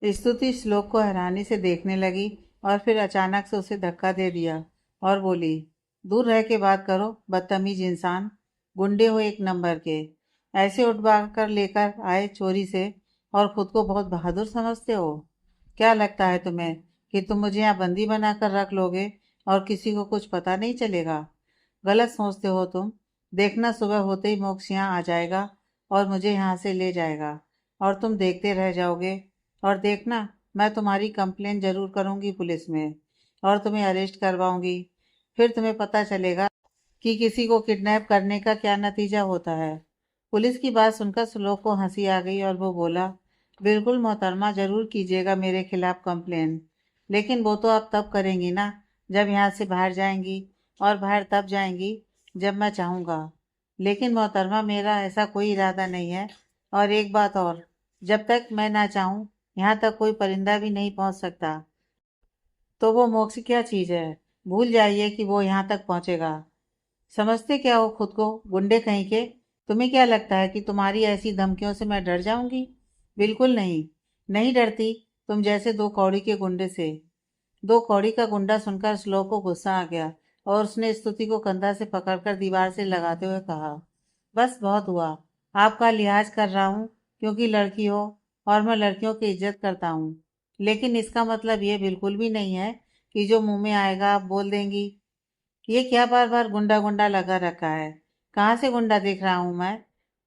स्तुति श्लोक को हैरानी से देखने लगी और फिर अचानक से उसे धक्का दे दिया और बोली, दूर रह के बात करो, बदतमीज इंसान। गुंडे हो एक नंबर के, ऐसे उठवा कर लेकर आए चोरी से और खुद को बहुत बहादुर समझते हो। क्या लगता है तुम्हें कि तुम मुझे यहाँ बंदी बनाकर रख लोगे और किसी को कुछ पता नहीं चलेगा? गलत सोचते हो तुम। देखना, सुबह होते ही मोक्ष यहाँ आ जाएगा और मुझे यहाँ से ले जाएगा और तुम देखते रह जाओगे। और देखना, मैं तुम्हारी कंप्लेन जरूर करूंगी पुलिस में और तुम्हें अरेस्ट करवाऊंगी। फिर तुम्हें पता चलेगा कि किसी को किडनैप करने का क्या नतीजा होता है। पुलिस की बात सुनकर श्लोक को हंसी आ गई और वो बोला, बिल्कुल मोहतरमा, जरूर कीजिएगा मेरे खिलाफ कंप्लेन। लेकिन वो तो आप तब करेंगी ना, जब यहाँ से बाहर जाएंगी, और बाहर तब जाएंगी जब मैं चाहूँगा। लेकिन मोहतरमा, मेरा ऐसा कोई इरादा नहीं है। और एक बात और, जब तक मैं ना चाहूँ यहाँ तक कोई परिंदा भी नहीं पहुँच सकता। तो वो मोक्ष क्या चीज़ है? भूल जाइए कि वो यहाँ तक पहुँचेगा। समझते क्या हो खुद को, गुंडे कहीं के? तुम्हें क्या लगता है कि तुम्हारी ऐसी धमकियों से मैं डर जाऊंगी? बिल्कुल नहीं। नहीं डरती, तुम जैसे दो कौड़ी के गुंडे से। दो कौड़ी का गुंडा सुनकर श्लोक को गुस्सा आ गया और उसने स्तुति को कंधा से पकड़कर दीवार से लगाते हुए कहा, बस बहुत हुआ। आपका लिहाज कर रहा हूँ क्योंकि लड़की हो और मैं लड़कियों की इज्जत करता हूँ। लेकिन इसका मतलब ये बिल्कुल भी नहीं है कि जो मुंह में आएगा आप बोल देंगी। ये क्या बार बार गुंडा गुंडा लगा रखा है? कहाँ से गुंडा दिख रहा हूँ मैं?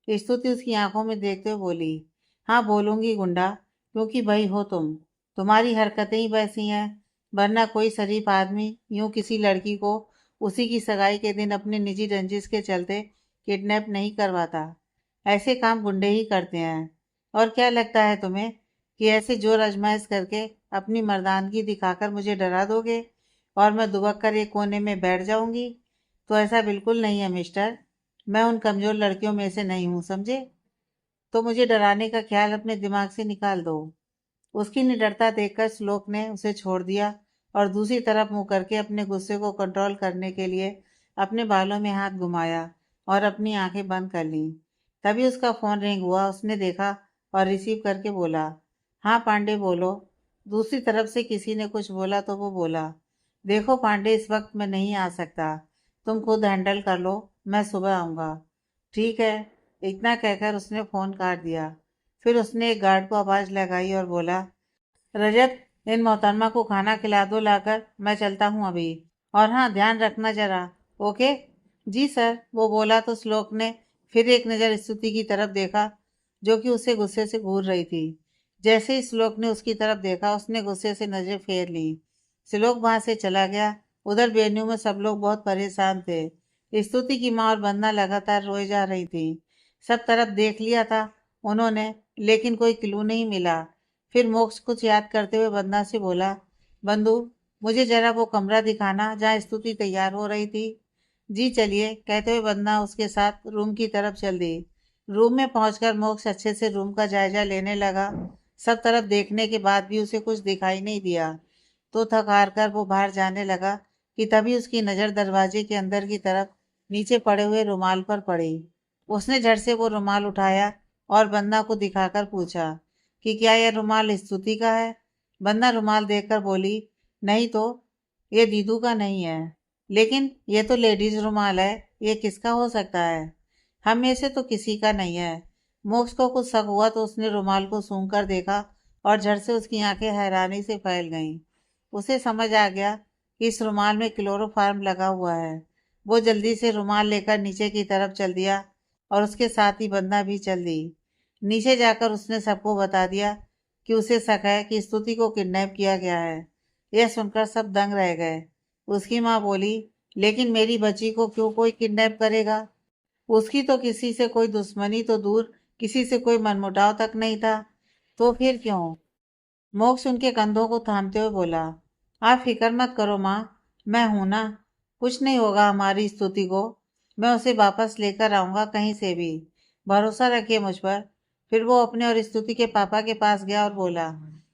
स्तुति उसकी आंखों में देखते हुए बोली, हाँ बोलूंगी गुंडा, क्योंकि भाई हो तुम। तुम्हारी हरकतें ही वैसी हैं। वरना कोई शरीफ आदमी यूं किसी लड़की को उसी की सगाई के दिन अपने निजी रंजिश के चलते किडनैप नहीं करवाता। ऐसे काम गुंडे ही करते हैं। और क्या लगता है तुम्हें कि ऐसे जोर आजमाइश करके अपनी मर्दानगी दिखाकर मुझे डरा दोगे और मैं दुबक कर एक कोने में बैठ जाऊंगी? तो ऐसा बिल्कुल नहीं है मिस्टर। मैं उन कमजोर लड़कियों में से नहीं हूँ, समझे? तो मुझे डराने का ख्याल अपने दिमाग से निकाल दो। उसकी निडरता देखकर श्लोक ने उसे छोड़ दिया और दूसरी तरफ मुंह करके अपने गुस्से को कंट्रोल करने के लिए अपने बालों में हाथ घुमाया और अपनी आंखें बंद कर लीं। तभी उसका फोन रिंग हुआ। उसने देखा और रिसीव करके बोला, हाँ पांडे बोलो। दूसरी तरफ से किसी ने कुछ बोला तो वो बोला, देखो पांडे, इस वक्त मैं नहीं आ सकता। तुम खुद हैंडल कर लो, मैं सुबह आऊँगा। ठीक है। इतना कहकर उसने फ़ोन काट दिया। फिर उसने एक गार्ड को आवाज़ लगाई और बोला, रजत, इन मोहतरमा को खाना खिला दो लाकर, मैं चलता हूँ अभी। और हाँ, ध्यान रखना जरा। ओके? जी सर, वो बोला तो श्लोक ने फिर एक नज़र स्तुति की तरफ देखा, जो कि उसे गुस्से से घूर रही थी। जैसे ही श्लोक ने उसकी तरफ देखा, उसने गुस्से से नजर फेर ली। श्लोक वहां से चला गया। उधर वेन्यू में सब लोग बहुत परेशान थे। स्तुति की माँ और वंदना लगातार रोए जा रही थी। सब तरफ देख लिया था उन्होंने, लेकिन कोई क्लू नहीं मिला। फिर मोक्ष कुछ याद करते हुए वंदना से बोला, बंधु, मुझे जरा वो कमरा दिखाना जहाँ स्तुति तैयार हो रही थी। जी चलिए, कहते हुए वंदना उसके साथ रूम की तरफ चल दी। रूम में पहुंचकर मोक्ष अच्छे से रूम का जायजा लेने लगा। सब तरफ देखने के बाद भी उसे कुछ दिखाई नहीं दिया। तो थक हार कर वो बाहर जाने लगा कि तभी उसकी नज़र दरवाजे के अंदर की तरफ नीचे पड़े हुए रुमाल पर पड़ी। उसने झट से वो रुमाल उठाया और बन्ना को दिखाकर पूछा कि क्या यह रुमाल स्तुति का है? बन्ना रुमाल देखकर बोली, नहीं तो, ये दीदू का नहीं है। लेकिन ये तो लेडीज रुमाल है, ये किसका हो सकता है? हम में से तो किसी का नहीं है। मोक्ष को कुछ शक हुआ तो उसने रुमाल को सूंघ कर देखा और झट से उसकी आंखें हैरानी से फैल गईं। उसे समझ आ गया कि इस रुमाल में क्लोरोफार्म लगा हुआ है। वो जल्दी से रुमाल लेकर नीचे की तरफ चल दिया और उसके साथ ही बंदा भी चल दी। नीचे जाकर उसने सबको बता दिया कि उसे शक है कि स्तुति को किडनैप किया गया है। यह सुनकर सब दंग रह गए। उसकी माँ बोली, लेकिन मेरी बच्ची को क्यों कोई किडनैप करेगा? उसकी तो किसी से कोई दुश्मनी तो दूर, किसी से कोई मनमुटाव तक नहीं था। तो फिर क्यों? मोक्ष उनके कंधों को थामते हुए बोला, आप फिक्र मत करो माँ, मैं हूं ना। कुछ नहीं होगा हमारी स्तुति को। मैं उसे वापस लेकर आऊंगा कहीं से भी। भरोसा रखिए मुझ पर। फिर वो अपने और स्तुति के पापा के पास गया और बोला,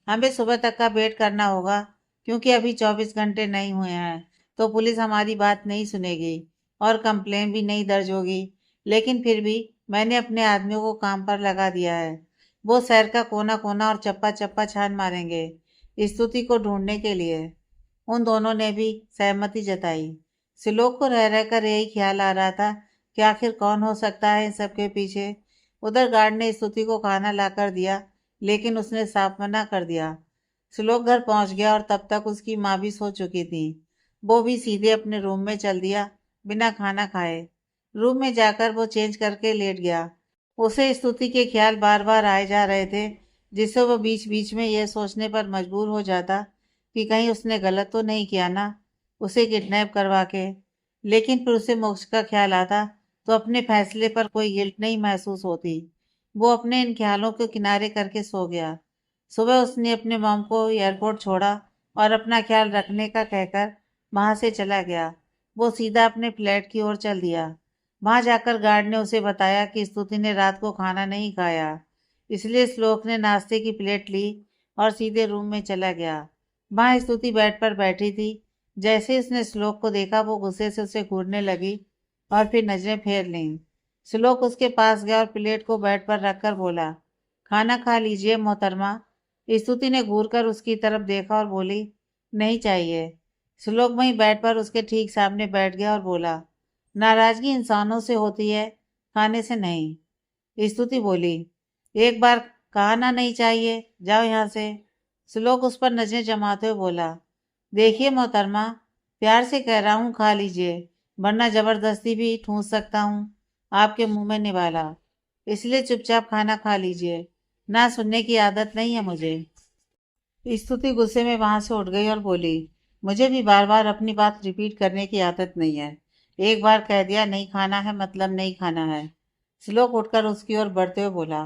हमें सुबह तक का वेट करना होगा, क्योंकि अभी 24 घंटे नहीं हुए हैं तो पुलिस हमारी बात नहीं सुनेगी और कंप्लेन भी नहीं दर्ज होगी। लेकिन फिर भी मैंने अपने आदमियों को काम पर लगा दिया है। वो शहर का कोना कोना और चप्पा चप्पा छान मारेंगे स्तुति को ढूंढने के लिए। उन दोनों ने भी सहमति जताई। सिलोक को रह रहकर यही ख्याल आ रहा था कि आखिर कौन हो सकता है इन सबके पीछे। उधर गार्ड ने स्तुति को खाना लाकर दिया, लेकिन उसने साफ मना कर दिया। सिलोक घर पहुंच गया और तब तक उसकी माँ भी सो चुकी थी। वो भी सीधे अपने रूम में चल दिया, बिना खाना खाए। रूम में जाकर वो चेंज करके लेट गया। उसे स्तुति के ख्याल बार बार आए जा रहे थे, जिससे वो बीच बीच में यह सोचने पर मजबूर हो जाता कि कहीं उसने गलत तो नहीं किया ना, उसे किडनैप करवा के। लेकिन फिर उसे मोक्ष का ख्याल आता तो अपने फैसले पर कोई गिल्ट नहीं महसूस होती। वो अपने इन ख्यालों को किनारे करके सो गया। सुबह उसने अपने मॉम को एयरपोर्ट छोड़ा और अपना ख्याल रखने का कहकर वहां से चला गया। वो सीधा अपने फ्लैट की ओर चल दिया। वहां जाकर गार्ड ने उसे बताया कि स्तुति ने रात को खाना नहीं खाया, इसलिए श्लोक ने नाश्ते की प्लेट ली और सीधे रूम में चला गया। वहां स्तुति बेड पर बैठी थी। जैसे ही उसने श्लोक को देखा, वो गुस्से से उसे घूरने लगी और फिर नजरें फेर लीं। श्लोक उसके पास गया और प्लेट को बेड पर रखकर बोला, खाना खा लीजिए मोहतरमा। स्तुति ने घूरकर उसकी तरफ देखा और बोली, नहीं चाहिए। श्लोक वहीं बेड पर उसके ठीक सामने बैठ गया और बोला, नाराजगी इंसानों से होती है, खाने से नहीं। स्तुति बोली, एक बार कहा ना नहीं चाहिए, जाओ यहाँ से। श्लोक उस पर नजरें जमाते हुए बोला, देखिए मोहतरमा, प्यार से कह रहा हूँ खा लीजिए, वरना जबरदस्ती भी ठूंस सकता हूँ आपके मुंह में निवाला। इसलिए चुपचाप खाना खा लीजिए, ना सुनने की आदत नहीं है मुझे। स्तुति गुस्से में वहां से उठ गई और बोली, मुझे भी बार बार अपनी बात रिपीट करने की आदत नहीं है। एक बार कह दिया नहीं खाना है मतलब नहीं खाना है। श्लोक उठकर उसकी ओर बढ़ते हुए बोला,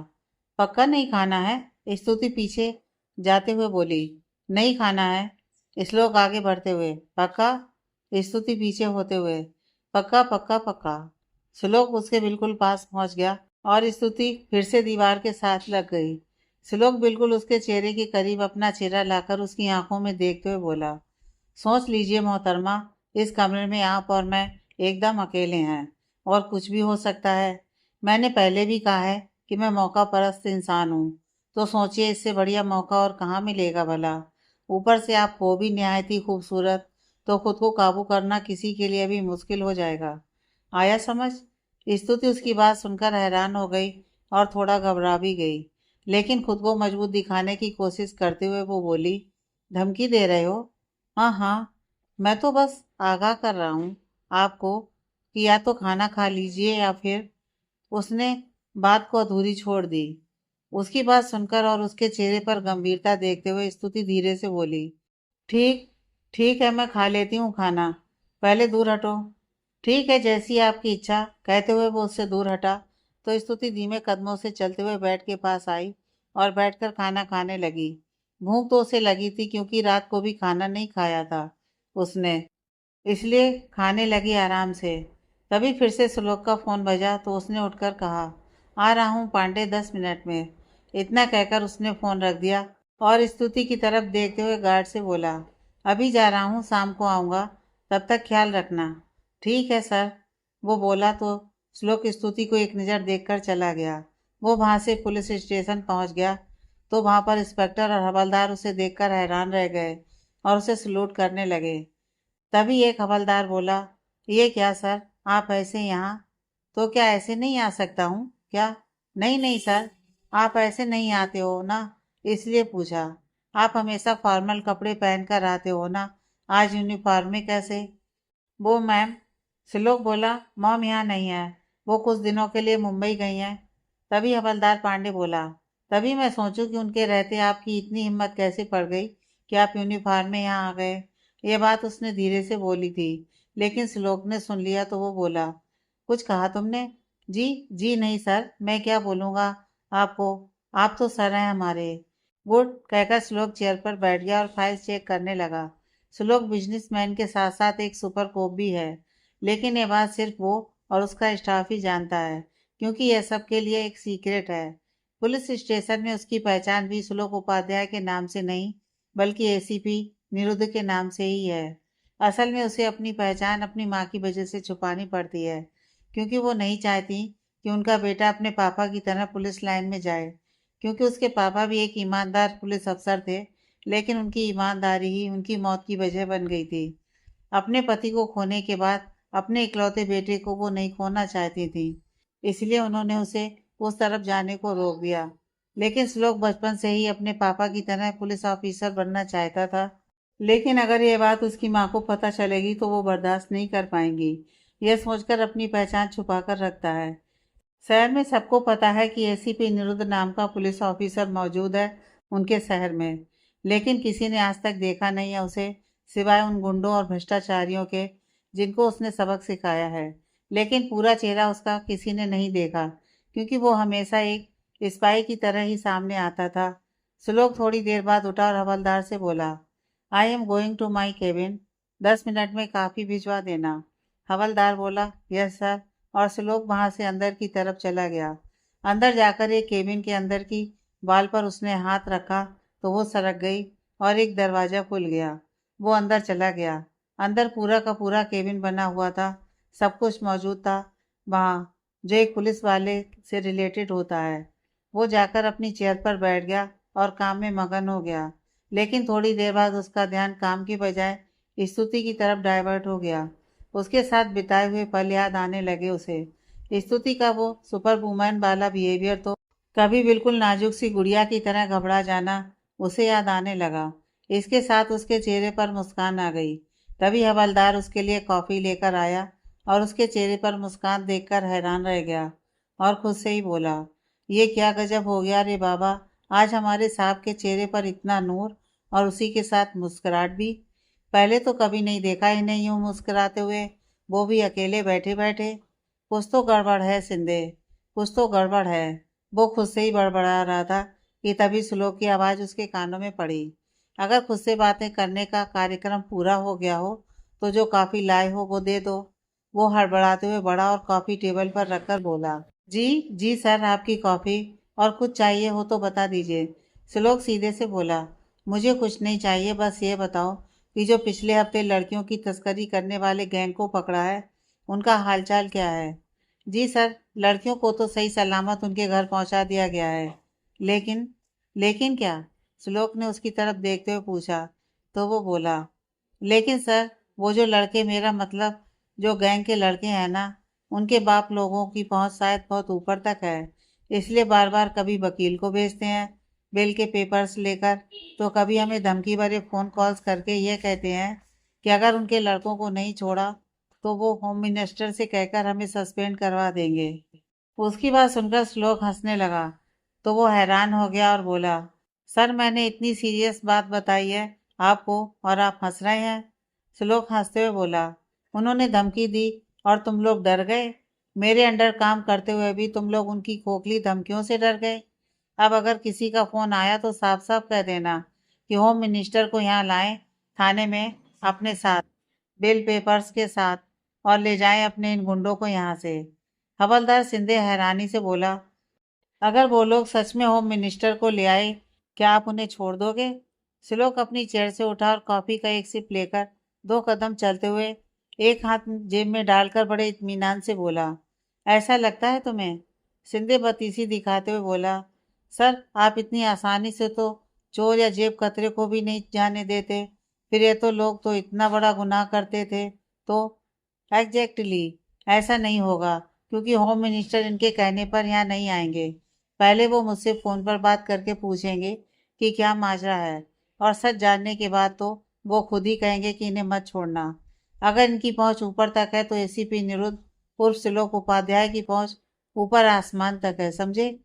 पक्का नहीं खाना है? स्तुति पीछे जाते हुए बोली, नहीं खाना है। श्लोक आगे बढ़ते हुए, पक्का? स्तुति पीछे होते हुए, पक्का पक्का पक्का। श्लोक उसके बिल्कुल पास पहुंच गया और स्तुति फिर से दीवार के साथ लग गई। श्लोक बिल्कुल उसके चेहरे के करीब अपना चेहरा लाकर उसकी आंखों में देखते हुए बोला, सोच लीजिए मोहतरमा, इस कमरे में आप और मैं एकदम अकेले हैं और कुछ भी हो सकता है। मैंने पहले भी कहा है कि मैं मौका परस्त इंसान हूँ, तो सोचिए इससे बढ़िया मौका और कहाँ मिलेगा भला। ऊपर से आप हो भी निहायत ही खूबसूरत, तो खुद को काबू करना किसी के लिए भी मुश्किल हो जाएगा। आया समझ? स्तुति उसकी बात सुनकर हैरान हो गई और थोड़ा घबरा भी गई, लेकिन खुद को मजबूत दिखाने की कोशिश करते हुए वो बोली, धमकी दे रहे हो? हाँ हाँ, मैं तो बस आगाह कर रहा हूँ आपको कि या तो खाना खा लीजिए या फिर। उसने बात को अधूरी छोड़ दी। उसकी बात सुनकर और उसके चेहरे पर गंभीरता देखते हुए स्तुति धीरे से बोली, ठीक ठीक है, मैं खा लेती हूँ खाना, पहले दूर हटो। ठीक है, जैसी आपकी इच्छा, कहते हुए वो उससे दूर हटा तो स्तुति धीमे कदमों से चलते हुए बेड के पास आई और बैठकर खाना खाने लगी। भूख तो उसे लगी थी क्योंकि रात को भी खाना नहीं खाया था उसने, इसलिए खाने लगी आराम से। तभी फिर से श्लोक का फोन बजा तो उसने उठकर कहा, आ रहा हूँ पांडे, 10 मिनट में। इतना कहकर उसने फोन रख दिया और स्तुति की तरफ देखते हुए गार्ड से बोला, अभी जा रहा हूँ, शाम को आऊँगा, तब तक ख्याल रखना। ठीक है सर, वो बोला तो श्लोक स्तुति को एक नज़र देखकर चला गया। वो वहां से पुलिस स्टेशन पहुंच गया तो वहां पर इंस्पेक्टर और हवलदार उसे देखकर हैरान रह गए और उसे सलूट करने लगे। तभी एक हवलदार बोला, ये क्या सर, आप ऐसे यहाँ? तो क्या ऐसे नहीं आ सकता हूँ क्या? नहीं नहीं सर, आप ऐसे नहीं आते हो ना, इसलिए पूछा। आप हमेशा फॉर्मल कपड़े पहनकर आते हो ना, आज यूनिफॉर्म में कैसे? वो मैम, श्लोक बोला, मॉम यहाँ नहीं है, वो कुछ दिनों के लिए मुंबई गई हैं। तभी हवलदार पांडे बोला, तभी मैं सोचूं कि उनके रहते आपकी इतनी हिम्मत कैसे पड़ गई कि आप यूनिफॉर्म में यहाँ आ गए। ये बात उसने धीरे से बोली थी, लेकिन श्लोक ने सुन लिया तो वो बोला, कुछ कहा तुमने? जी जी नहीं सर, मैं क्या बोलूँगा आपको, आप तो सर हैं हमारे। गुड कहकर श्लोक चेयर पर बैठ गया और फाइल चेक करने लगा। श्लोक बिजनेसमैन के साथ साथ एक सुपर कोप भी है, लेकिन ये बात सिर्फ वो और उसका स्टाफ ही जानता है, क्योंकि यह सबके लिए एक सीक्रेट है। पुलिस स्टेशन में उसकी पहचान भी श्लोक उपाध्याय के नाम से नहीं, बल्कि एसीपी निरुद्ध के नाम से ही है। असल में उसे अपनी पहचान अपनी माँ की वजह से छुपानी पड़ती है, क्योंकि वो नहीं चाहती कि उनका बेटा अपने पापा की तरह पुलिस लाइन में जाए, क्योंकि उसके पापा भी एक ईमानदार पुलिस अफसर थे, लेकिन उनकी ईमानदारी ही उनकी मौत की वजह बन गई थी। अपने पति को खोने के बाद अपने इकलौते बेटे को वो नहीं खोना चाहती थी, इसलिए उन्होंने उसे उस तरफ जाने को रोक दिया। लेकिन श्लोक बचपन से ही अपने पापा की तरह पुलिस ऑफिसर बनना चाहता था। लेकिन अगर ये बात उसकी माँ को पता चलेगी तो वो बर्दाश्त नहीं कर पाएंगी। यह सोचकर अपनी पहचान छुपा कर रखता है। शहर में सबको पता है कि एसीपी निरुद्ध नाम का पुलिस ऑफिसर मौजूद है उनके शहर में, लेकिन किसी ने आज तक देखा नहीं है उसे, सिवाय उन गुंडों और भ्रष्टाचारियों के जिनको उसने सबक सिखाया है। लेकिन पूरा चेहरा उसका किसी ने नहीं देखा, क्योंकि वो हमेशा एक स्पाई की तरह ही सामने आता था। श्लोक थोड़ी देर बाद उठा और हवलदार से बोला, I am going to my cabin, 10 minute में काफ़ी भिजवा देना। हवलदार बोला, यस सर, और श्लोक वहां से अंदर की तरफ चला गया। अंदर जाकर एक केबिन के अंदर की वाल पर उसने हाथ रखा तो वो सरक गई और एक दरवाज़ा खुल गया। वो अंदर चला गया। अंदर पूरा का पूरा केबिन बना हुआ था, सब कुछ मौजूद था वहाँ जो एक पुलिस वाले से रिलेटेड होता है। वो जाकर अपनी चेयर पर बैठ गया और काम में मगन हो गया। लेकिन थोड़ी देर बाद उसका ध्यान काम की बजाय स्तुति की तरफ डाइवर्ट हो गया। उसके साथ बिताए हुए पल याद आने लगे उसे। स्तुति का वो सुपर वुमन वाला बिहेवियर तो कभी बिल्कुल नाजुक सी गुड़िया की तरह घबरा जाना उसे याद आने लगा। इसके साथ उसके चेहरे पर मुस्कान आ गई। तभी हवलदार उसके लिए कॉफ़ी लेकर आया और उसके चेहरे पर मुस्कान देखकर हैरान रह गया और खुद से ही बोला, ये क्या गजब हो गया रे बाबा, आज हमारे साहब के चेहरे पर इतना नूर और उसी के साथ मुस्कुराहट भी। पहले तो कभी नहीं देखा इन्हें यूं मुस्कुराते हुए, वो भी अकेले बैठे बैठे। कुछ तो गड़बड़ है सिंधे, कुछ तो गड़बड़ है। वो खुद से ही बड़बड़ा रहा था कि तभी श्लोक की आवाज़ उसके कानों में पड़ी। अगर खुद से बातें करने का कार्यक्रम पूरा हो गया हो तो जो कॉफ़ी लाए हो वो दे दो। वो हड़बड़ाते हुए बड़ा और कॉफ़ी टेबल पर रखकर बोला, जी जी सर, आपकी कॉफ़ी, और कुछ चाहिए हो तो बता दीजिए। श्लोक सीधे से बोला, मुझे कुछ नहीं चाहिए, बस ये बताओ कि जो पिछले हफ्ते लड़कियों की तस्करी करने वाले गैंग को पकड़ा है उनका हालचाल क्या है। जी सर, लड़कियों को तो सही सलामत उनके घर पहुंचा दिया गया है। लेकिन लेकिन क्या? श्लोक ने उसकी तरफ देखते हुए पूछा। तो वो बोला, लेकिन सर, वो जो लड़के, मेरा मतलब जो गैंग के लड़के हैं ना, उनके बाप लोगों की पहुंच शायद बहुत ऊपर तक है, इसलिए बार बार कभी वकील को भेजते हैं बिल के पेपर्स लेकर, तो कभी हमें धमकी भरे फ़ोन कॉल्स करके ये कहते हैं कि अगर उनके लड़कों को नहीं छोड़ा तो वो होम मिनिस्टर से कहकर हमें सस्पेंड करवा देंगे। उसकी बात सुनकर श्लोक हंसने लगा तो वो हैरान हो गया और बोला, सर, मैंने इतनी सीरियस बात बताई है आपको और आप हंस रहे हैं। श्लोक हंसते हुए बोला, उन्होंने धमकी दी और तुम लोग डर गए। मेरे अंडर काम करते हुए भी तुम लोग उनकी खोखली धमकियों से डर गए। अब अगर किसी का फ़ोन आया तो साफ साफ कह देना कि होम मिनिस्टर को यहाँ लाएं थाने में अपने साथ, बिल पेपर्स के साथ, और ले जाएं अपने इन गुंडों को यहाँ से। हवलदार सिंधे हैरानी से बोला, अगर वो लोग सच में होम मिनिस्टर को ले आए, क्या आप उन्हें छोड़ दोगे? श्लोक अपनी चेयर से उठा और कॉफी का एक सिप लेकर 2 कदम चलते हुए एक हाथ जेब में डालकर बड़े इत्मीनान से बोला, ऐसा लगता है तुम्हें? सिंधे बतीसी दिखाते हुए बोला, सर, आप इतनी आसानी से तो चोर या जेब कतरे को भी नहीं जाने देते। फिर ये तो लोग तो इतना बड़ा गुनाह करते थे तो। एग्जैक्टली, ऐसा नहीं होगा, क्योंकि होम मिनिस्टर इनके कहने पर यहाँ नहीं आएंगे। पहले वो मुझसे फ़ोन पर बात करके पूछेंगे कि क्या माजरा है, और सच जानने के बाद तो वो खुद ही कहेंगे कि इन्हें मत छोड़ना। अगर इनकी पहुंच ऊपर तक है तो एसीपी निरुद्ध उर्फ श्लोक उपाध्याय की पहुंच ऊपर आसमान तक है, समझे?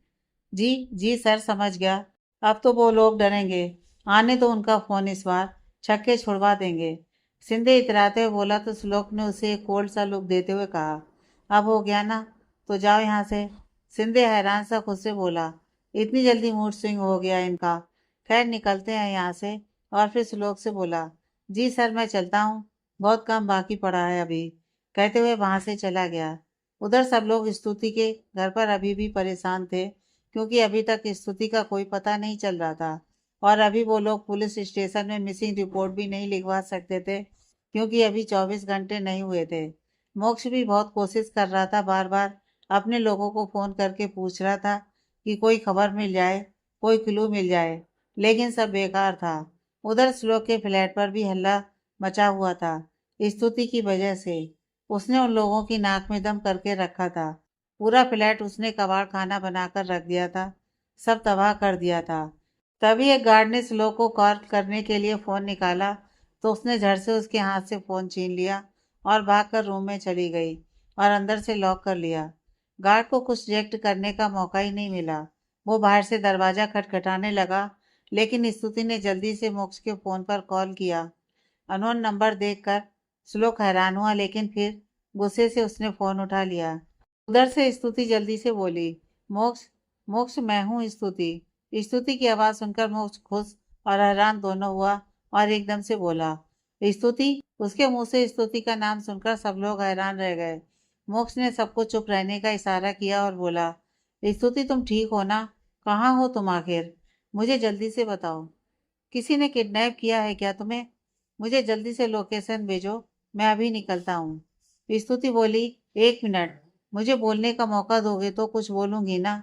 जी जी सर, समझ गया। अब तो वो लोग डरेंगे। आने तो उनका फ़ोन इस बार, छक्के छुड़वा देंगे। सिंधे इतराते हुए बोला तो श्लोक ने उसे एक कोल्ड सा लुक देते हुए कहा, अब हो गया ना, तो जाओ यहाँ से। सिंधे हैरान सा खुद से बोला, इतनी जल्दी मूड स्विंग हो गया इनका। खैर, निकलते हैं यहाँ से। और फिर श्लोक से बोला, जी सर, मैं चलता हूँ, बहुत काम बाकी पड़ा है अभी, कहते हुए वहाँ से चला गया। उधर सब लोग स्तुति के घर पर अभी भी परेशान थे, क्योंकि अभी तक स्तुति का कोई पता नहीं चल रहा था, और अभी वो लोग पुलिस स्टेशन में मिसिंग रिपोर्ट भी नहीं लिखवा सकते थे, क्योंकि अभी 24 घंटे नहीं हुए थे। मोक्ष भी बहुत कोशिश कर रहा था, बार बार अपने लोगों को फ़ोन करके पूछ रहा था कि कोई खबर मिल जाए, कोई क्लू मिल जाए, लेकिन सब बेकार था। उधर श्लोक के फ्लैट पर भी हल्ला मचा हुआ था, स्तुति की वजह से। उसने उन लोगों की नाक में दम करके रखा था। पूरा फ्लैट उसने कबाड़ खाना बनाकर रख दिया था, सब तबाह कर दिया था। तभी एक गार्ड ने श्लोक को कॉल करने के लिए फ़ोन निकाला, तो उसने झट से उसके हाथ से फ़ोन छीन लिया और भागकर रूम में चली गई और अंदर से लॉक कर लिया। गार्ड को कुछ रिएक्ट करने का मौका ही नहीं मिला। वो बाहर से दरवाज़ा खटखटाने लगा, लेकिन स्तुति ने जल्दी से मोक्ष के फ़ोन पर कॉल किया। अननोन नंबर देखकर श्लोक हैरान हुआ, लेकिन फिर गुस्से से उसने फ़ोन उठा लिया। उधर से स्तुति जल्दी से बोली, मोक्ष, मोक्ष मैं हूँ स्तुति। स्तुति की आवाज़ सुनकर मोक्ष खुश और हैरान दोनों हुआ और एकदम से बोला, स्तुति। उसके मुंह से स्तुति का नाम सुनकर सब लोग हैरान रह गए। मोक्ष ने सबको चुप रहने का इशारा किया और बोला, स्तुति तुम ठीक हो ना? कहाँ हो तुम आखिर? मुझे जल्दी से बताओ। किसी ने किडनैप किया है क्या तुम्हें? मुझे जल्दी से लोकेशन भेजो, मैं अभी निकलता हूँ। स्तुति बोली, एक मिनट, मुझे बोलने का मौका दोगे तो कुछ बोलूँगी ना।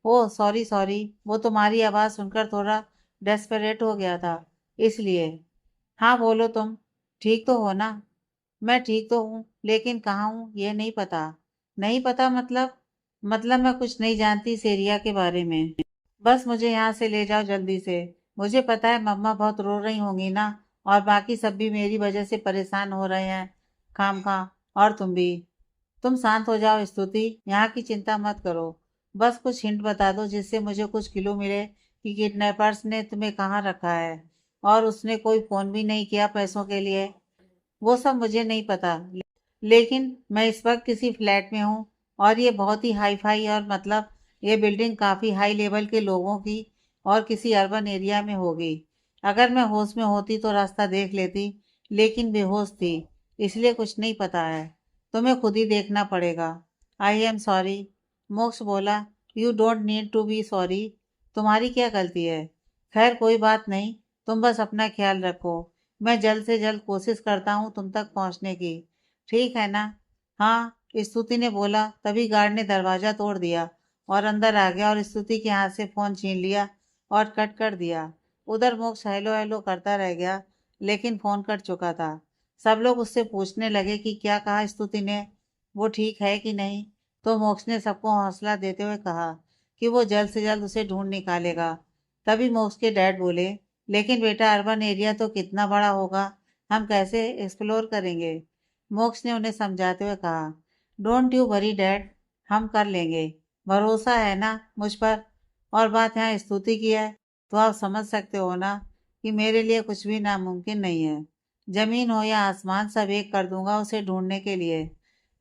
ओह सॉरी सॉरी, वो तुम्हारी आवाज़ सुनकर थोड़ा डेस्परेट हो गया था, इसलिए। हाँ बोलो तुम, ठीक तो हो ना? मैं ठीक तो हूँ, लेकिन कहाँ हूँ ये नहीं पता। नहीं पता मतलब मैं कुछ नहीं जानती इस एरिया के बारे में। बस मुझे यहाँ से ले जाओ जल्दी से। मुझे पता है मम्मा बहुत रो रही होंगी ना, और बाकी सब भी मेरी वजह से परेशान हो रहे हैं खामखा, और तुम भी। तुम शांत हो जाओ स्तुति, यहाँ की चिंता मत करो। बस कुछ हिंट बता दो जिससे मुझे कुछ क्लू मिले कि किडनैपर्स ने तुम्हें कहाँ रखा है। और उसने कोई फ़ोन भी नहीं किया पैसों के लिए? वो सब मुझे नहीं पता, लेकिन मैं इस वक्त किसी फ्लैट में हूँ, और ये बहुत ही हाई फाई, और मतलब ये बिल्डिंग काफ़ी हाई लेवल के लोगों की और किसी अर्बन एरिया में होगी। अगर मैं होश में होती तो रास्ता देख लेती, लेकिन बेहोश थी, इसलिए कुछ नहीं पता है। तुम्हें खुद ही देखना पड़ेगा। I am sorry. मोक्ष बोला, you don't need to be sorry. तुम्हारी क्या गलती है? खैर कोई बात नहीं, तुम बस अपना ख्याल रखो। मैं जल्द से जल्द कोशिश करता हूँ तुम तक पहुँचने की। ठीक है ना? हाँ, स्तुति ने बोला। तभी गार्ड ने दरवाज़ा तोड़ दिया और अंदर आ गया और स्तुति के हाथ से फ़ोन छीन लिया और कट कर दिया। उधर मोक्ष हेलो हेलो करता रह गया, लेकिन फ़ोन कट चुका था। सब लोग उससे पूछने लगे कि क्या कहा स्तुति ने, वो ठीक है कि नहीं। तो मोक्ष ने सबको हौसला देते हुए कहा कि वो जल्द से जल्द उसे ढूंढ निकालेगा। तभी मोक्ष के डैड बोले, लेकिन बेटा अर्बन एरिया तो कितना बड़ा होगा, हम कैसे एक्सप्लोर करेंगे? मोक्ष ने उन्हें समझाते हुए कहा, डोंट यू वरी डैड, हम कर लेंगे। भरोसा है ना मुझ पर? और बात यहाँ स्तुति की है, तो आप समझ सकते हो ना कि मेरे लिए कुछ भी नामुमकिन नहीं है। जमीन हो या आसमान, सब एक कर दूंगा उसे ढूंढने के लिए।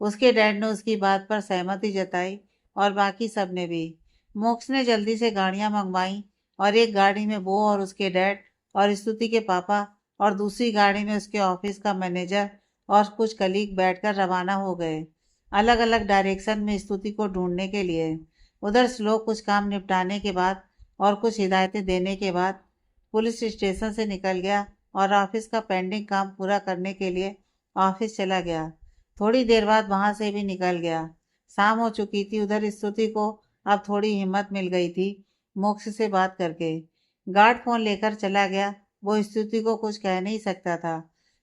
उसके डैड ने उसकी बात पर सहमति जताई, और बाकी सब ने भी। मोक्ष ने जल्दी से गाड़ियां मंगवाई, और एक गाड़ी में वो और उसके डैड और स्तुति के पापा, और दूसरी गाड़ी में उसके ऑफिस का मैनेजर और कुछ कलीग बैठकर रवाना हो गए, अलग अलग डायरेक्शन में स्तुति को ढूंढने के लिए। उधर श्लोक कुछ काम निपटाने के बाद और कुछ हिदायतें देने के बाद पुलिस स्टेशन से निकल गया और ऑफिस का पेंडिंग काम पूरा करने के लिए ऑफिस चला गया। थोड़ी देर बाद वहां से भी निकल गया। शाम हो चुकी थी। उधर स्तुति को अब थोड़ी हिम्मत मिल गई थी मोक्ष से बात करके। गार्ड फोन लेकर चला गया। वो स्तुति को कुछ कह नहीं सकता था,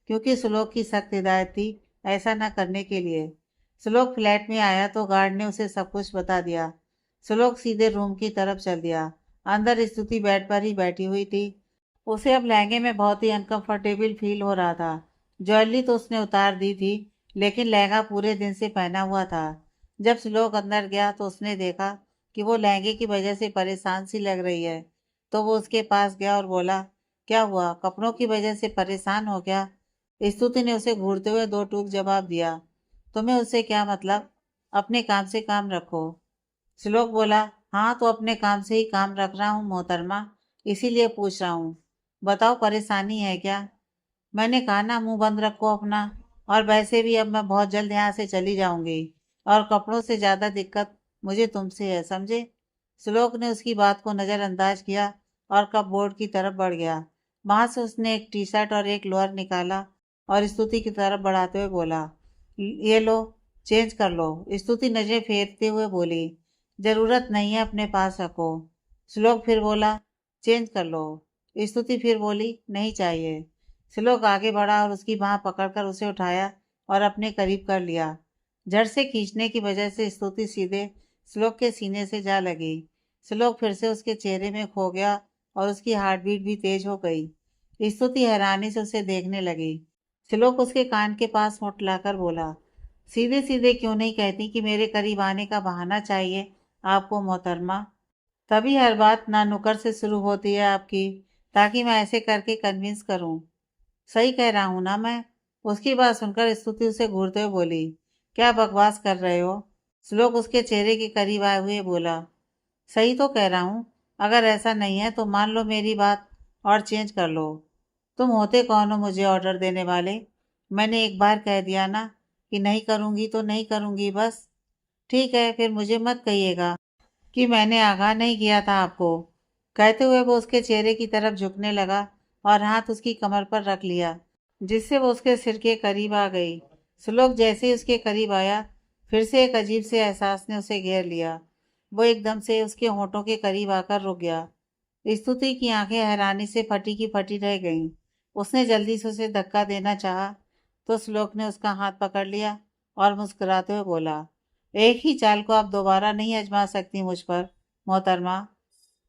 क्योंकि श्लोक की सख्त हिदायत थी ऐसा न करने के लिए। श्लोक फ्लैट में आया तो गार्ड ने उसे सब कुछ बता दिया। श्लोक सीधे रूम की तरफ चल दिया। अंदर स्तुति बेड पर ही बैठी हुई थी। उसे अब लहंगे में बहुत ही अनकंफर्टेबल फील हो रहा था। ज्वेलरी तो उसने उतार दी थी, लेकिन लहंगा पूरे दिन से पहना हुआ था। जब श्लोक अंदर गया तो उसने देखा कि वो लहंगे की वजह से परेशान सी लग रही है। तो वो उसके पास गया और बोला, क्या हुआ, कपड़ों की वजह से परेशान हो गया? स्तुति ने उसे घूरते हुए दो टूक जवाब दिया, तुम्हें उससे क्या मतलब? अपने काम से काम रखो। श्लोक बोला, हाँ तो अपने काम से ही काम रख रहा हूँ मोहतरमा, इसीलिए पूछ रहा हूँ। बताओ परेशानी है क्या? मैंने कहा ना मुंह बंद रखो अपना। और वैसे भी अब मैं बहुत जल्द यहाँ से चली जाऊंगी, और कपड़ों से ज्यादा दिक्कत मुझे तुमसे है, समझे? श्लोक ने उसकी बात को नजरअंदाज किया और कपबोर्ड की तरफ बढ़ गया। वहां से उसने एक टी शर्ट और एक लोअर निकाला और स्तुति की तरफ बढ़ाते हुए बोला, ये लो, चेंज कर लो। स्तुति नजरें फेरते हुए बोली, जरूरत नहीं है, अपने पास रखो। श्लोक फिर बोला, चेंज कर लो। स्तुति फिर बोली, नहीं चाहिए। श्लोक आगे बढ़ा और उसकी बाह पकड़कर उसे उठाया और अपने करीब कर लिया। जड़ से खींचने की वजह से स्तुति सीधे श्लोक के सीने से जा लगी। श्लोक फिर से उसके चेहरे में खो गया और उसकी हार्ट बीट भी तेज हो गई। स्तुति हैरानी से उसे देखने लगी। श्लोक उसके कान के पास मुठ लाकर बोला, सीधे सीधे क्यों नहीं कहती कि मेरे करीब आने का बहाना चाहिए आपको मोहतरमा। तभी हर बात ना नुक्कड़ से शुरू होती है आपकी, ताकि मैं ऐसे करके कन्विंस करूं। सही कह रहा हूं ना मैं? उसकी बात सुनकर स्तुति उसे घूरते हुए बोली, क्या बकवास कर रहे हो? श्लोक उसके चेहरे के करीब आए हुए बोला, सही तो कह रहा हूँ। अगर ऐसा नहीं है तो मान लो मेरी बात और चेंज कर लो। तुम होते कौन हो मुझे ऑर्डर देने वाले? मैंने एक बार कह दिया ना कि नहीं करूँगी तो नहीं करूँगी बस। ठीक है, फिर मुझे मत कहिएगा कि मैंने आगाह नहीं किया था आपको। कहते हुए वो उसके चेहरे की तरफ झुकने लगा और हाथ उसकी कमर पर रख लिया, जिससे वो उसके सिर के करीब आ गई। श्लोक जैसे ही उसके करीब आया, फिर से एक अजीब से एहसास ने उसे घेर लिया। वो एकदम से उसके होठों के करीब आकर रुक गया। स्तुति की आंखें हैरानी से फटी की फटी रह गईं। उसने जल्दी से उसे धक्का देना चाहा, तो श्लोक ने उसका हाथ पकड़ लिया और मुस्कुराते हुए बोला, एक ही चाल को आप दोबारा नहीं आजमा सकती मुझ पर मोहतरमा।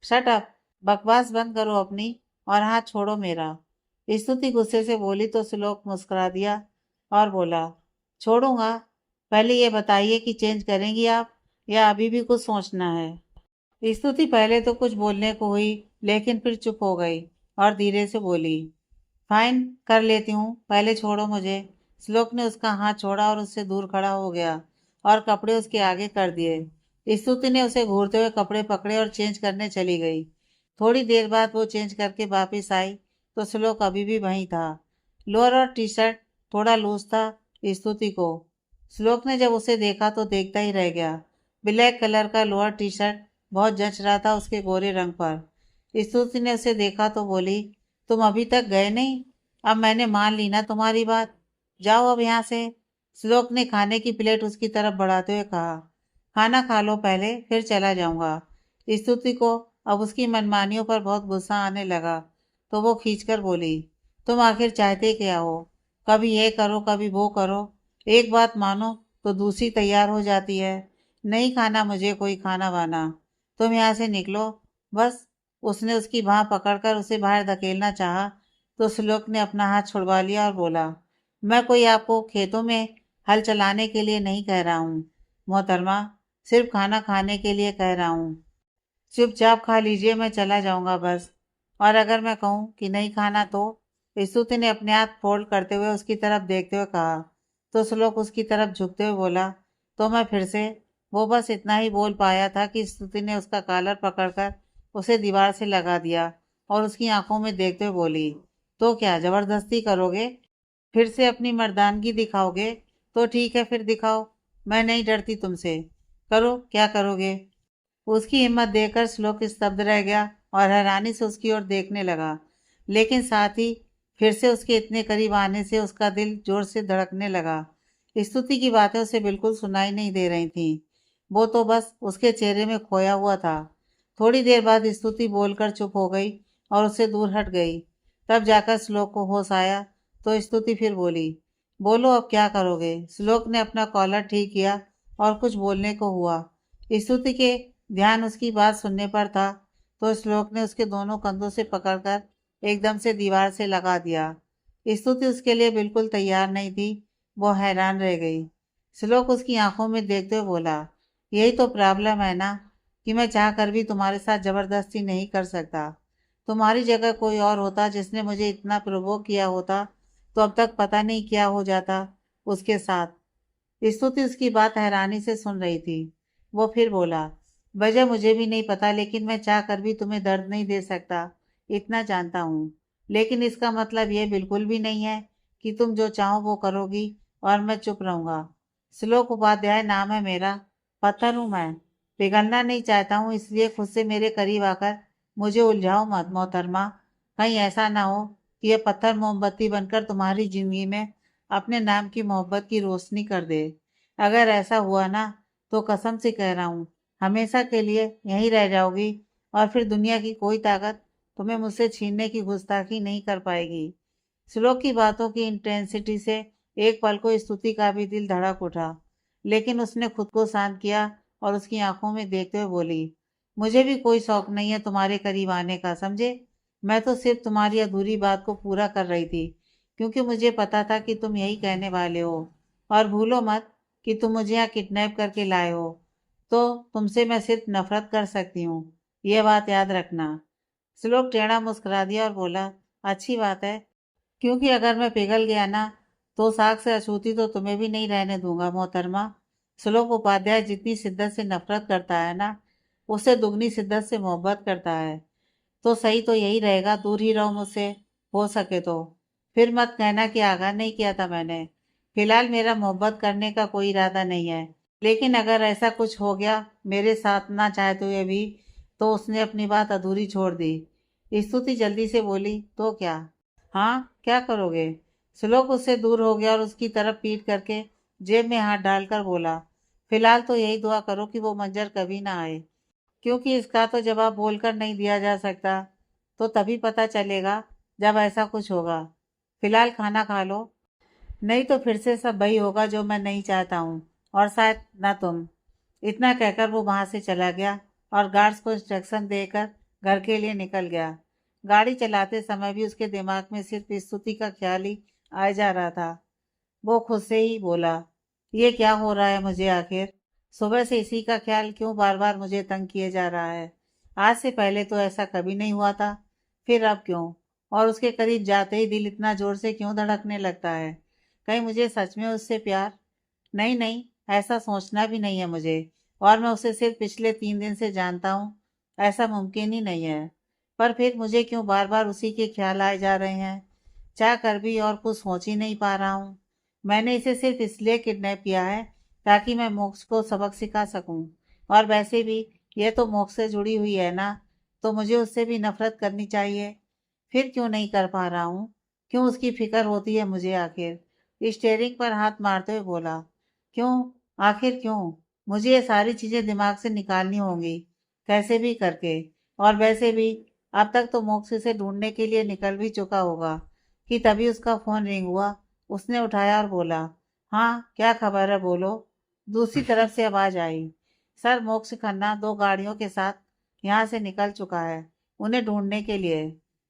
शट अप, बकवास बंद करो अपनी और हाथ छोड़ो मेरा। स्तुति गुस्से से बोली तो श्लोक मुस्कुरा दिया और बोला, छोड़ूंगा। पहले ये बताइए कि चेंज करेंगी आप या अभी भी कुछ सोचना है? स्तुति पहले तो कुछ बोलने को हुई, लेकिन फिर चुप हो गई और धीरे से बोली, फाइन, कर लेती हूँ, पहले छोड़ो मुझे। श्लोक ने उसका हाथ छोड़ा और उससे दूर खड़ा हो गया और कपड़े उसके आगे कर दिए। स्तुति ने उसे घूरते हुए कपड़े पकड़े और चेंज करने चली गई। थोड़ी देर बाद वो चेंज करके वापस आई तो श्लोक अभी भी वहीं था। लोअर और टी शर्ट थोड़ा लूज था। स्तुति को श्लोक ने जब उसे देखा तो देखता ही रह गया। ब्लैक कलर का लोअर टी शर्ट बहुत जच रहा था उसके गोरे रंग पर। स्तुति ने उसे देखा तो बोली, तुम अभी तक गए नहीं? अब मैंने मान ली ना तुम्हारी बात, जाओ अब यहाँ से। श्लोक ने खाने की प्लेट उसकी तरफ बढ़ाते हुए कहा, खाना खा लो पहले, फिर चला जाऊंगा। स्तुति को अब उसकी मनमानियों पर बहुत गुस्सा आने लगा, तो वो खींचकर बोली, तुम आखिर चाहते क्या हो? कभी ये करो कभी वो करो, एक बात मानो तो दूसरी तैयार हो जाती है। नहीं खाना मुझे कोई खाना वाना, तुम यहाँ से निकलो बस। उसने उसकी बाह पकड़कर उसे बाहर धकेलना चाहा, तो श्लोक ने अपना हाथ छुड़वा लिया और बोला, मैं कोई आपको खेतों में हल चलाने के लिए नहीं कह रहा हूँ मोहतरमा, सिर्फ खाना खाने के लिए कह रहा हूँ। चुपचाप खा लीजिए, मैं चला जाऊंगा बस। और अगर मैं कहूँ कि नहीं खाना तो? स्तुति ने अपने हाथ फोल्ड करते हुए उसकी तरफ देखते हुए कहा, तो श्लोक उसकी तरफ झुकते हुए बोला, तो मैं फिर से? वो बस इतना ही बोल पाया था कि स्तुति ने उसका कॉलर पकड़कर उसे दीवार से लगा दिया और उसकी आंखों में देखते हुए बोली, तो क्या जबरदस्ती करोगे? फिर से अपनी मर्दानगी दिखाओगे? तो ठीक है, फिर दिखाओ, मैं नहीं डरती तुमसे। करो, क्या करोगे? उसकी हिम्मत देखकर श्लोक स्तब्ध रह गया और हैरानी से उसकी ओर देखने लगा, लेकिन साथ ही फिर से उसके इतने करीब आने से उसका दिल जोर से धड़कने लगा। स्तुति की बातें उसे बिल्कुल सुनाई नहीं दे रही थीं। वो तो बस उसके चेहरे में खोया हुआ था। थोड़ी देर बाद स्तुति बोलकर चुप हो गई और उससे दूर हट गई। तब जाकर श्लोक को होश आया, तो स्तुति फिर बोली, बोलो अब क्या करोगे? श्लोक ने अपना कॉलर ठीक किया और कुछ बोलने को हुआ। स्तुति के ध्यान उसकी बात सुनने पर था, तो श्लोक ने उसके दोनों कंधों से पकड़कर एकदम से दीवार से लगा दिया। स्तुति उसके लिए बिल्कुल तैयार नहीं थी। वो हैरान रह गई। श्लोक उसकी आंखों में देखते हुए बोला, यही तो प्रॉब्लम है ना, कि मैं चाह कर भी तुम्हारे साथ जबरदस्ती नहीं कर सकता। तुम्हारी जगह कोई और होता जिसने मुझे इतना प्रोवोक किया होता, तो अब तक पता नहीं क्या हो जाता उसके साथ। स्तुति उसकी बात हैरानी से सुन रही थी। वो फिर बोला, वजह मुझे भी नहीं पता, लेकिन मैं चाह कर भी तुम्हें दर्द नहीं दे सकता, इतना जानता हूँ। लेकिन इसका मतलब यह बिल्कुल भी नहीं है कि तुम जो चाहो वो करोगी और मैं चुप रहूंगा। श्लोक उपाध्याय नाम है मेरा, पत्थर हूँ मैं, पिघलना नहीं चाहता हूँ, इसलिए खुद से मेरे करीब आकर मुझे उलझाओ मत मोहतरमा। कहीं ऐसा ना हो कि यह पत्थर मोमबत्ती बनकर तुम्हारी जिंदगी में अपने नाम की मोहब्बत की रोशनी कर दे। अगर ऐसा हुआ ना, तो कसम से कह रहा हूँ, हमेशा के लिए यहीं रह जाओगी और फिर दुनिया की कोई ताकत तुम्हें मुझसे छीनने की गुस्ताखी नहीं कर पाएगी। श्लोक की बातों की इंटेंसिटी से एक पल को स्तुति का भी दिल धड़क उठा, लेकिन उसने खुद को शांत किया और उसकी आंखों में देखते हुए बोली, मुझे भी कोई शौक नहीं है तुम्हारे करीब आने का, समझे। मैं तो सिर्फ तुम्हारी अधूरी बात को पूरा कर रही थी, क्योंकि मुझे पता था कि तुम यही कहने वाले हो। और भूलो मत कि तुम मुझे यहाँ किडनैप करके लाए हो, तो तुमसे मैं सिर्फ नफरत कर सकती हूँ, यह बात याद रखना। श्लोक टेढ़ा मुस्कुरा दिया और बोला, अच्छी बात है, क्योंकि अगर मैं पिघल गया ना, तो साग से अछूती तो तुम्हें भी नहीं रहने दूंगा मोहतरमा। श्लोक उपाध्याय जितनी शिद्दत से नफरत करता है ना, उससे दुगनी शिद्दत से मोहब्बत करता है। तो सही तो यही रहेगा, दूर ही रहो मुझसे, हो सके तो। फिर मत कहना कि आगाह नहीं किया था मैंने। फिलहाल मेरा मोहब्बत करने का कोई इरादा नहीं है, लेकिन अगर ऐसा कुछ हो गया मेरे साथ ना चाहते हुए भी, तो उसने अपनी बात अधूरी छोड़ दी। स्तुति जल्दी से बोली, तो क्या? हाँ, क्या करोगे? श्लोक उससे दूर हो गया और उसकी तरफ पीठ करके जेब में हाथ डालकर बोला, फिलहाल तो यही दुआ करो कि वो मंजर कभी ना आए, क्योंकि इसका तो जवाब बोलकर नहीं दिया जा सकता। तो तभी पता चलेगा जब ऐसा कुछ होगा। फिलहाल खाना खा लो, नहीं तो फिर से सब वही होगा जो मैं नहीं चाहता हूँ, और शायद ना तुम। इतना कहकर वो वहां से चला गया और गार्ड्स को इंस्ट्रक्शन देकर घर के लिए निकल गया। गाड़ी चलाते समय भी उसके दिमाग में सिर्फ स्तुति का ख्याल ही आए जा रहा था। वो खुद से ही बोला, ये क्या हो रहा है मुझे आखिर? सुबह से इसी का ख्याल क्यों बार बार मुझे तंग किए जा रहा है? आज से पहले तो ऐसा कभी नहीं हुआ था, फिर अब क्यों? और उसके करीब जाते ही दिल इतना जोर से क्यों धड़कने लगता है? कहीं मुझे सच में उससे प्यार? नहीं नहीं, ऐसा सोचना भी नहीं है मुझे। और मैं उसे सिर्फ पिछले 3 दिन से जानता हूँ, ऐसा मुमकिन ही नहीं है। पर फिर मुझे क्यों बार बार उसी के ख्याल आए जा रहे हैं? चाह कर भी और कुछ सोच ही नहीं पा रहा हूँ। मैंने इसे सिर्फ इसलिए किडनैप किया है ताकि मैं मोक्ष को सबक सिखा सकूं। और वैसे भी यह तो मोक्ष से जुड़ी हुई है ना, तो मुझे उससे भी नफरत करनी चाहिए। फिर क्यों नहीं कर पा रहा हूँ? क्यों उसकी फिक्र होती है मुझे आखिर? स्टेयरिंग पर हाथ मारते हुए बोला, क्यों? आखिर क्यों? मुझे ये सारी चीजें दिमाग से निकालनी होंगी, कैसे भी करके। और वैसे भी अब तक तो मोक्ष से ढूंढने के लिए निकल भी चुका होगा कि तभी उसका फोन रिंग हुआ। उसने उठाया और बोला, हाँ क्या खबर है, बोलो। दूसरी तरफ से आवाज आई, सर मोक्ष खन्ना 2 गाड़ियों के साथ यहाँ से निकल चुका है, उन्हें ढूंढने के लिए।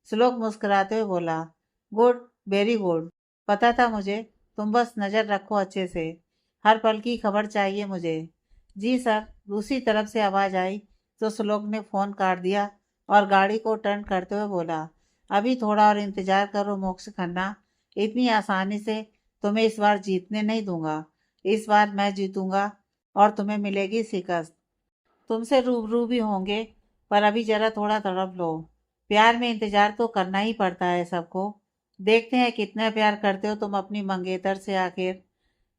श्लोक मुस्कुराते हुए बोला, गुड, वेरी गुड। पता था मुझे, तुम बस नज़र रखो अच्छे से, हर पल की खबर चाहिए मुझे। जी सर। दूसरी तरफ से आवाज़ आई तो श्लोक ने फ़ोन काट दिया और गाड़ी को टर्न करते हुए बोला, अभी थोड़ा और इंतज़ार करो मोक्ष खन्ना, इतनी आसानी से तुम्हें इस बार जीतने नहीं दूंगा। इस बार मैं जीतूंगा और तुम्हें मिलेगी शिकस्त। तुमसे रूबरू भी होंगे, पर अभी जरा थोड़ा तड़प लो। प्यार में इंतजार तो करना ही पड़ता है सबको। देखते हैं कितना प्यार करते हो तुम अपनी मंगेतर से आखिर।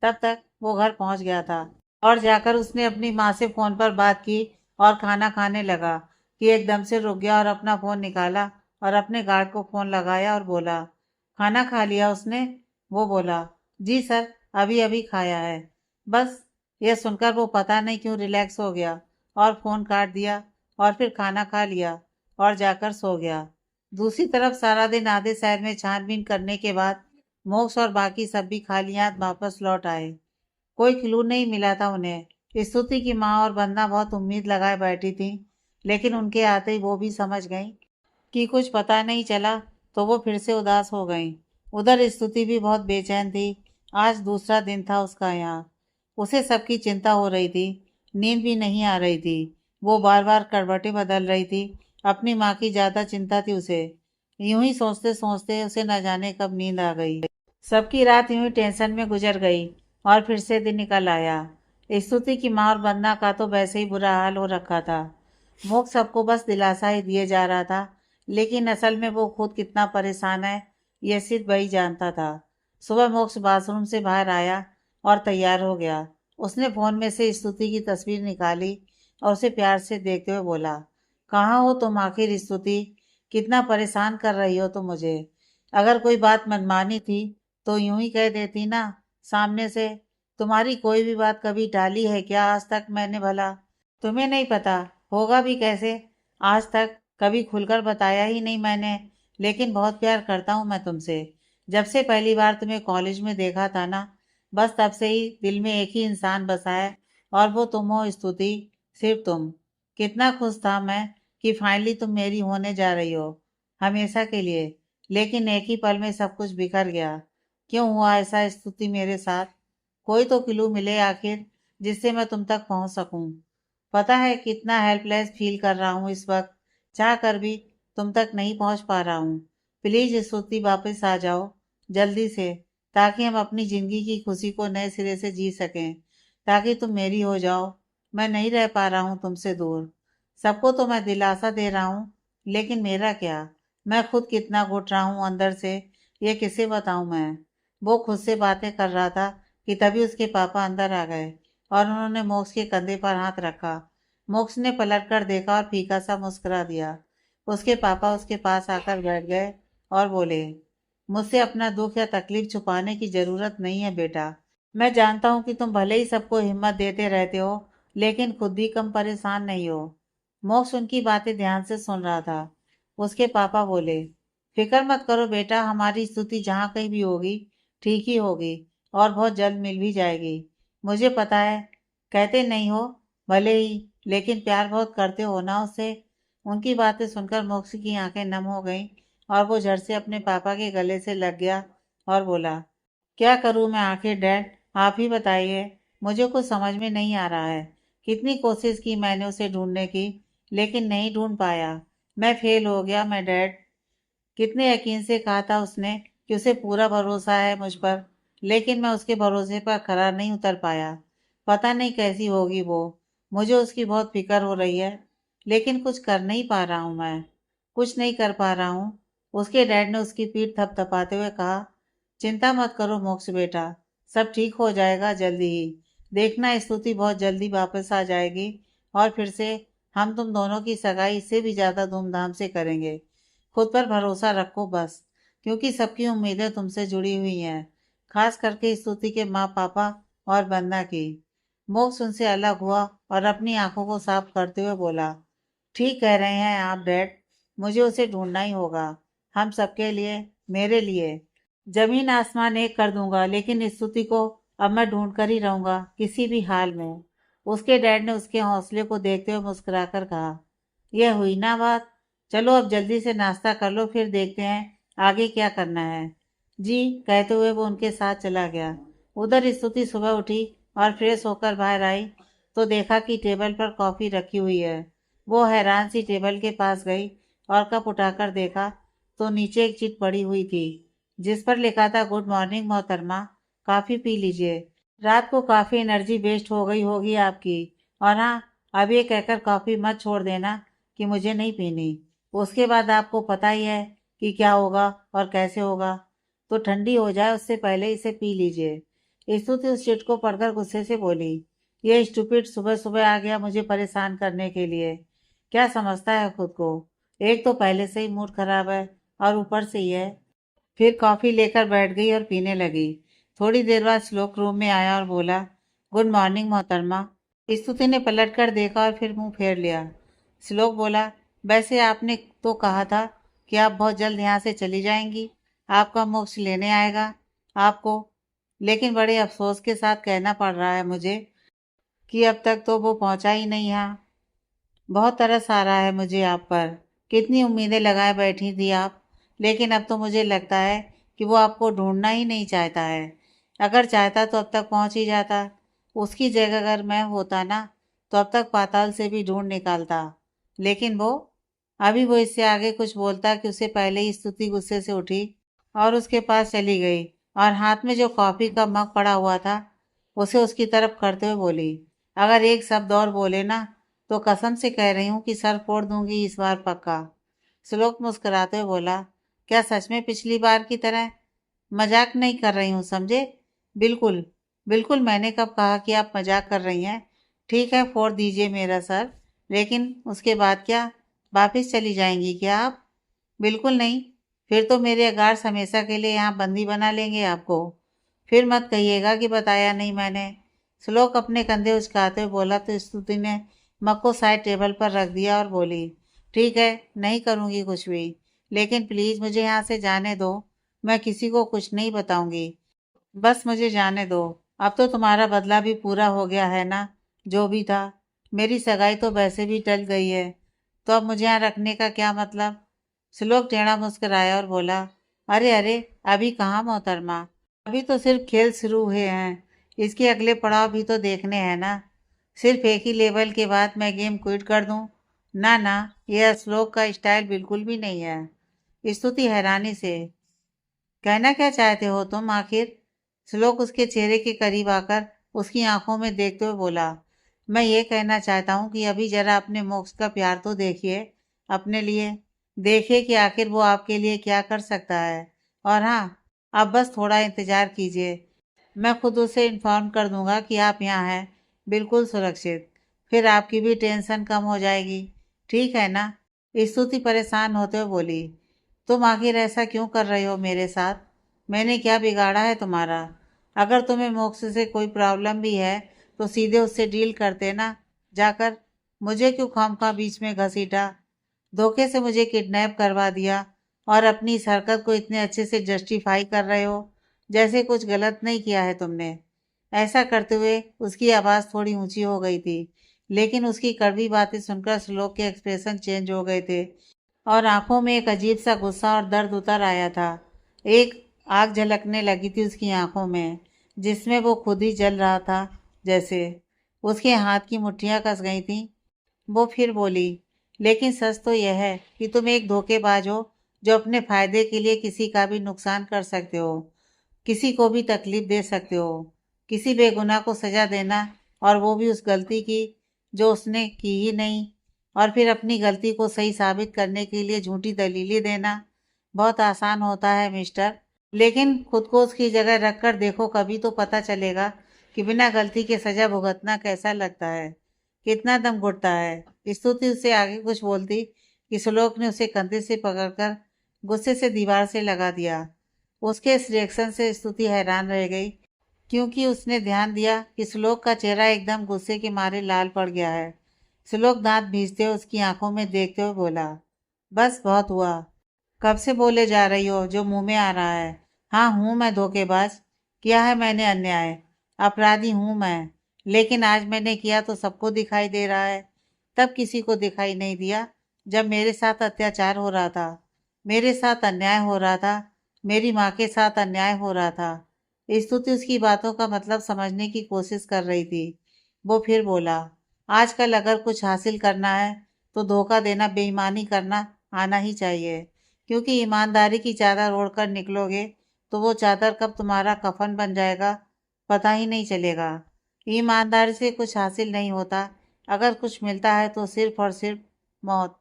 तब तक वो घर पहुंच गया था और जाकर उसने अपनी माँ से फोन पर बात की और खाना खाने लगा कि एकदम से रुक गया और अपना फोन निकाला और अपने गार्ड को फोन लगाया और बोला, खाना खा लिया उसने? वो बोला, जी सर, अभी अभी खाया है। बस। यह सुनकर वो पता नहीं क्यों रिलैक्स हो गया और फोन काट दिया और फिर खाना खा लिया और जाकर सो गया। दूसरी तरफ सारा दिन आधे शहर में छानबीन करने के बाद मोक्ष और बाकी सब भी खाली हाथ वापस लौट आए। कोई क्लू नहीं मिला था उन्हें। स्तुति की माँ और बंदा बहुत उम्मीद लगाए बैठी थी, लेकिन उनके आते ही वो भी समझ गई कि कुछ पता नहीं चला, तो वो फिर से उदास हो गई। उधर स्तुति भी बहुत बेचैन थी। आज दूसरा दिन था उसका यहाँ। उसे सबकी चिंता हो रही थी, नींद भी नहीं आ रही थी। वो बार बार करवटें बदल रही थी। अपनी माँ की ज्यादा चिंता थी उसे। यूं ही सोचते सोचते उसे न जाने कब नींद आ गई। सबकी रात यूं ही टेंशन में गुजर गई और फिर से दिन निकल आया। स्तुति की माँ और वंदना का तो वैसे ही बुरा हाल हो रखा था। मोक्ष सबको बस दिलासा ही दिए जा रहा था, लेकिन असल में वो खुद कितना परेशान है यह सिर्फ वही जानता था। सुबह मोक्ष बाथरूम से बाहर आया और तैयार हो गया। उसने फोन में से स्तुति की तस्वीर निकाली और उसे प्यार से देखते हुए बोला, कहाँ हो तुम आखिर स्तुति? कितना परेशान कर रही हो तुम मुझे? अगर कोई बात मनमानी थी तो यूं ही कह देती ना, सामने से। तुम्हारी कोई भी बात कभी टाली है क्या आज तक मैंने भला? तुम्हें नहीं पता, होगा भी कैसे? आज तक कभी खुलकर बताया ही नहीं मैंने, लेकिन बहुत प्यार करता हूँ मैं तुमसे। जब से पहली बार तुम्हें कॉलेज में देखा था ना, बस तब से ही दिल में एक ही इंसान बसा है, और वो तुम हो स्तुति, सिर्फ तुम। कितना खुश था मैं कि फाइनली तुम मेरी होने जा रही हो, हमेशा के लिए। लेकिन एक ही पल में सब कुछ बिखर गया। क्यों हुआ ऐसा स्तुति मेरे साथ? कोई तो क्लू मिले आखिर, जिससे मैं तुम तक पहुंच सकूं। पता है कितना हेल्पलेस फील कर रहा हूँ इस वक्त, चाह कर भी तुम तक नहीं पहुंच पा रहा हूँ। प्लीज स्तुति वापस आ जाओ जल्दी से, ताकि हम अपनी जिंदगी की खुशी को नए सिरे से जी सकें, ताकि तुम मेरी हो जाओ। मैं नहीं रह पा रहा हूँ तुमसे दूर। सबको तो मैं दिलासा दे रहा हूँ, लेकिन मेरा क्या? मैं खुद कितना घुट रहा हूँ अंदर से, ये किसे बताऊँ मैं? वो खुद से बातें कर रहा था कि तभी उसके पापा अंदर आ गए और उन्होंने मोक्ष के कंधे पर हाथ रखा। मोक्ष ने पलट कर देखा और फीका सा मुस्कुरा दिया। उसके पापा उसके पास आकर बैठ गए और बोले, मुझसे अपना दुख या तकलीफ छुपाने की जरूरत नहीं है बेटा। मैं जानता हूँ कि तुम भले ही सबको हिम्मत देते रहते हो, लेकिन खुद भी कम परेशान नहीं हो। मोक्ष उनकी बातें ध्यान से सुन रहा था। उसके पापा बोले, फिक्र मत करो बेटा, हमारी स्तुति जहाँ कहीं भी होगी ठीक ही होगी, और बहुत जल्द मिल भी जाएगी। मुझे पता है, कहते नहीं हो भले ही, लेकिन प्यार बहुत करते हो ना उससे। उनकी बातें सुनकर मोक्ष की आंखें नम हो गईं और वो झट से अपने पापा के गले से लग गया और बोला, क्या करूं मैं आखिर डैड? आप ही बताइए। मुझे कुछ समझ में नहीं आ रहा है। कितनी कोशिश की मैंने उसे ढूंढने की, लेकिन नहीं ढूंढ पाया। मैं फेल हो गया मैं डैड। कितने यकीन से कहा था उसने कि उसे पूरा भरोसा है मुझ पर, लेकिन मैं उसके भरोसे पर खरा नहीं उतर पाया। पता नहीं कैसी होगी वो। मुझे उसकी बहुत फिक्र हो रही है, लेकिन कुछ कर नहीं पा रहा हूँ मैं। कुछ नहीं कर पा रहा हूँ। उसके डैड ने उसकी पीठ थपथपाते हुए कहा, चिंता मत करो मोक्ष बेटा, सब ठीक हो जाएगा जल्दी ही। देखना स्तुति बहुत जल्दी वापस आ जाएगी, और फिर से हम तुम दोनों की सगाई इससे भी ज्यादा धूमधाम से करेंगे। खुद पर भरोसा रखो बस, क्योंकि सबकी उम्मीदें तुमसे जुड़ी हुई हैं, खास करके स्तुति के माँ पापा और बंदा की। मोक्ष उनसे अलग हुआ और अपनी आंखों को साफ करते हुए बोला, ठीक कह रहे हैं आप डैड, मुझे उसे ढूंढना ही होगा। हम सबके लिए, मेरे लिए जमीन आसमान एक कर दूंगा, लेकिन स्तुति को अब मैं ढूंढ कर ही रहूंगा किसी भी हाल में। उसके डैड ने उसके हौसले को देखते हुए मुस्कुराकर कहा, यह हुई ना बात। चलो अब जल्दी से नाश्ता कर लो, फिर देखते हैं आगे क्या करना है। जी, कहते हुए वो उनके साथ चला गया। उधर स्तुति सुबह उठी और फ्रेश होकर बाहर आई तो देखा कि टेबल पर कॉफी रखी हुई है। वो हैरान सी टेबल के पास गई और कप उठाकर देखा तो नीचे एक चिट पड़ी हुई थी, जिस पर लिखा था, गुड मॉर्निंग मोहतरमा, काफ़ी पी लीजिए। रात को काफ़ी एनर्जी वेस्ट हो गई होगी आपकी। और हाँ, अब ये कहकर कॉफ़ी मत छोड़ देना कि मुझे नहीं पीनी। उसके बाद आपको पता ही है कि क्या होगा और कैसे होगा। तो ठंडी हो जाए उससे पहले इसे पी लीजिए। स्तुति उस चिट को पढ़कर गुस्से से बोली, ये स्टूपिड सुबह सुबह आ गया मुझे परेशान करने के लिए। क्या समझता है खुद को? एक तो पहले से ही मूड खराब है, और ऊपर से ही है। फिर कॉफी लेकर बैठ गई और पीने लगी। थोड़ी देर बाद श्लोक रूम में आया और बोला, गुड मॉर्निंग मोहतरमा। स्तुति ने पलट कर देखा और फिर मुंह फेर लिया। श्लोक बोला, वैसे आपने तो कहा था कि आप बहुत जल्द यहाँ से चली जाएंगी, आपका मोक्ष लेने आएगा आपको। लेकिन बड़े अफसोस के साथ कहना पड़ रहा है मुझे कि अब तक तो वो पहुंचा ही नहीं यहाँ। बहुत तरस आ रहा है मुझे आप पर। कितनी उम्मीदें लगाए बैठी थी आप, लेकिन अब तो मुझे लगता है कि वो आपको ढूंढना ही नहीं चाहता है। अगर चाहता तो अब तक पहुंच ही जाता। उसकी जगह अगर मैं होता ना, तो अब तक पाताल से भी ढूंढ निकालता। लेकिन वो, अभी वो इससे आगे कुछ बोलता कि उससे पहले ही स्तुति गुस्से से उठी और उसके पास चली गई, और हाथ में जो कॉफी का मग पड़ा हुआ था उसे उसकी तरफ करते हुए बोली, अगर एक शब्द और बोले ना, तो कसम से कह रही हूँ कि सर फोड़ दूंगी इस बार पक्का। श्लोक मुस्कुराते हुए बोला, क्या सच में पिछली बार की तरह? मजाक नहीं कर रही हूँ समझे। बिल्कुल, बिल्कुल, मैंने कब कहा कि आप मजाक कर रही हैं? ठीक है, फोड़ दीजिए मेरा सर, लेकिन उसके बाद क्या? वापिस चली जाएंगी क्या आप? बिल्कुल नहीं। फिर तो मेरे अगार्स हमेशा के लिए यहाँ बंदी बना लेंगे आपको। फिर मत कहिएगा कि बताया नहीं मैंने। श्लोक अपने कंधे उचकाते हुए बोला तो स्तुति ने मग को साइड टेबल पर रख दिया और बोली, ठीक है, नहीं करूँगी कुछ भी, लेकिन प्लीज़ मुझे यहाँ से जाने दो। मैं किसी को कुछ नहीं बताऊँगी। बस मुझे जाने दो। अब तो तुम्हारा बदला भी पूरा हो गया है ना, जो भी था। मेरी सगाई तो वैसे भी टल गई है, तो अब मुझे यहाँ रखने का क्या मतलब? श्लोक टेढ़ा मुस्कुराया और बोला, अरे अरे, अभी कहाँ मोहतरमा, अभी तो सिर्फ खेल शुरू हुए हैं। इसके अगले पड़ाव भी तो देखने हैं ना। सिर्फ एक ही लेवल के बाद मैं गेम क्विट कर दूं? ना ना, यह श्लोक का स्टाइल बिल्कुल भी नहीं है। स्तुति हैरानी से, कहना क्या चाहते हो तुम आखिर? श्लोक उसके चेहरे के करीब आकर उसकी आंखों में देखते हुए बोला, मैं ये कहना चाहता हूँ कि अभी जरा अपने मोक्ष का प्यार तो देखिए, अपने लिए। देखिए कि आखिर वो आपके लिए क्या कर सकता है। और हाँ, आप बस थोड़ा इंतजार कीजिए। मैं खुद उसे इन्फॉर्म कर दूंगा कि आप यहाँ हैं, बिल्कुल सुरक्षित। फिर आपकी भी टेंशन कम हो जाएगी, ठीक है ना? स्तुति परेशान होते हुए बोली, तुम आखिर ऐसा क्यों कर रहे हो मेरे साथ? मैंने क्या बिगाड़ा है तुम्हारा? अगर तुम्हें मोक्ष से कोई प्रॉब्लम भी है तो सीधे उससे डील करते ना, जाकर। मुझे क्यों खामखा बीच में घसीटा? धोखे से मुझे किडनैप करवा दिया और अपनी इस हरकत को इतने अच्छे से जस्टिफाई कर रहे हो, जैसे कुछ गलत नहीं किया है तुमने। ऐसा करते हुए उसकी आवाज़ थोड़ी ऊंची हो गई थी, लेकिन उसकी कड़वी बातें सुनकर श्लोक के एक्सप्रेशन चेंज हो गए थे और आंखों में एक अजीब सा गुस्सा और दर्द उतर आया था। एक आग झलकने लगी थी उसकी आंखों में, जिसमें वो खुद ही जल रहा था जैसे। उसके हाथ की मुट्ठियां कस गई थीं। वो फिर बोली, लेकिन सच तो यह है कि तुम एक धोखेबाज हो, जो अपने फायदे के लिए किसी का भी नुकसान कर सकते हो, किसी को भी तकलीफ दे सकते हो। किसी बेगुनाह को सजा देना, और वो भी उस गलती की जो उसने की ही नहीं, और फिर अपनी गलती को सही साबित करने के लिए झूठी दलीलें देना, बहुत आसान होता है मिस्टर। लेकिन खुद को उसकी जगह रख कर देखो, कभी तो पता चलेगा कि बिना गलती के सजा भुगतना कैसा लगता है, कितना दम घुटता है। स्तुति उससे आगे कुछ बोलती कि श्लोक ने उसे कंधे से पकड़कर गुस्से से दीवार से लगा दिया। उसके इस रिएक्शन से स्तुति हैरान रह गई, क्योंकि उसने ध्यान दिया कि श्लोक का चेहरा एकदम गुस्से के मारे लाल पड़ गया है। श्लोक दांत भींचते हुए उसकी आंखों में देखते हुए बोला, बस बहुत हुआ। कब से बोले जा रही हो जो मुंह में आ रहा है? हाँ, हूँ मैं धोखेबाज। किया है मैंने अन्याय, अपराधी हूँ मैं। लेकिन आज मैंने किया तो सबको दिखाई दे रहा है। तब किसी को दिखाई नहीं दिया जब मेरे साथ अत्याचार हो रहा था, मेरे साथ अन्याय हो रहा था, मेरी माँ के साथ अन्याय हो रहा था। स्तुति उसकी बातों का मतलब समझने की कोशिश कर रही थी। वो फिर बोला, आजकल अगर कुछ हासिल करना है तो धोखा देना, बेईमानी करना आना ही चाहिए, क्योंकि ईमानदारी की चादर ओढ़कर निकलोगे तो वो चादर कब तुम्हारा कफन बन जाएगा पता ही नहीं चलेगा। ईमानदारी से कुछ हासिल नहीं होता। अगर कुछ मिलता है तो सिर्फ और सिर्फ मौत।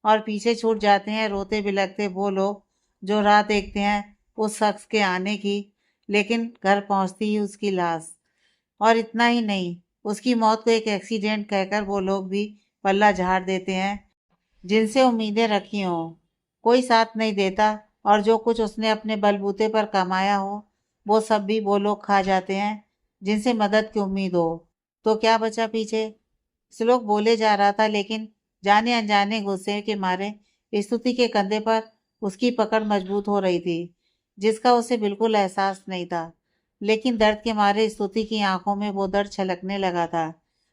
और पीछे छूट जाते हैं रोते बिलखते वो लोग जो राह देखते हैं उस शख्स के आने की, लेकिन घर पहुंचती ही उसकी लाश। और इतना ही नहीं, उसकी मौत को एक एक्सीडेंट कहकर वो लोग भी पल्ला झाड़ देते हैं जिनसे उम्मीदें रखी हों। कोई साथ नहीं देता, और जो कुछ उसने अपने बलबूते पर कमाया हो वो सब भी वो लोग खा जाते हैं जिनसे मदद की उम्मीद हो। तो क्या बचा पीछे? श्लोक बोले जा रहा था, लेकिन जाने अनजाने गुस्से के मारे स्तुति के कंधे पर उसकी पकड़ मजबूत हो रही थी, जिसका उसे बिल्कुल एहसास नहीं था। लेकिन दर्द के मारे स्तुति की आंखों में वो दर्द छलकने लगा था,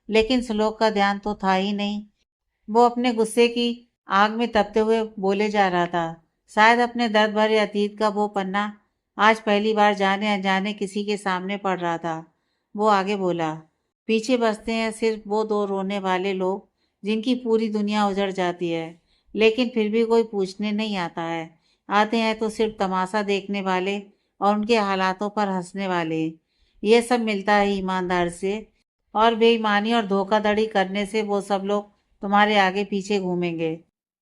लेकिन श्लोक का ध्यान तो था ही नहीं। वो अपने गुस्से की आग में तपते हुए बोले जा रहा था, शायद अपने दर्द भरे अतीत का वो पन्ना आज पहली बार जाने अनजाने किसी के सामने पड़ रहा था। वो आगे बोला, पीछे बसते हैं सिर्फ वो दो रोने वाले लोग जिनकी पूरी दुनिया उजड़ जाती है, लेकिन फिर भी कोई पूछने नहीं आता है। आते हैं तो सिर्फ तमाशा देखने वाले और उनके हालातों पर हंसने वाले। ये सब मिलता है ईमानदार से, और बेईमानी और धोखाधड़ी करने से वो सब लोग तुम्हारे आगे पीछे घूमेंगे,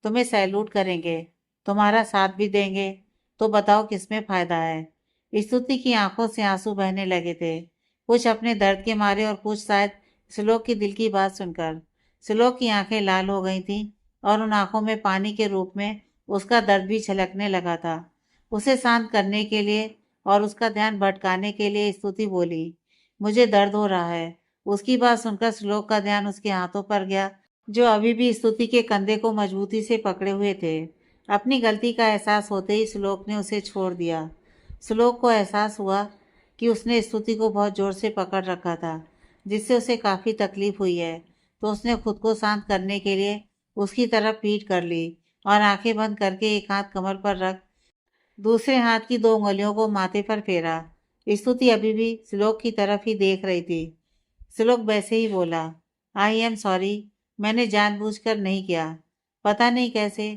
तुम्हें सैल्यूट करेंगे, तुम्हारा साथ भी देंगे। तो बताओ किसमें फायदा है? स्तुति की आंखों से आंसू बहने लगे थे, कुछ अपने दर्द के मारे और कुछ शायद श्लोक की दिल की बात सुनकर। श्लोक की आंखें लाल हो गई थीं और उन आंखों में पानी के रूप में उसका दर्द भी छलकने लगा था। उसे शांत करने के लिए और उसका ध्यान भटकाने के लिए स्तुति बोली, मुझे दर्द हो रहा है। उसकी बात सुनकर श्लोक का ध्यान उसके हाथों पर गया जो अभी भी स्तुति के कंधे को मजबूती से पकड़े हुए थे। अपनी गलती का एहसास होते ही श्लोक ने उसे छोड़ दिया। श्लोक को एहसास हुआ कि उसने स्तुति को बहुत जोर से पकड़ रखा था, जिससे उसे काफ़ी तकलीफ हुई है। तो उसने खुद को शांत करने के लिए उसकी तरफ पीठ कर ली और आंखें बंद करके एक हाथ कमर पर रख दूसरे हाथ की दो उंगलियों को माथे पर फेरा। स्तुति अभी भी श्लोक की तरफ ही देख रही थी। श्लोक वैसे ही बोला, आई एम सॉरी, मैंने जानबूझकर नहीं किया, पता नहीं कैसे।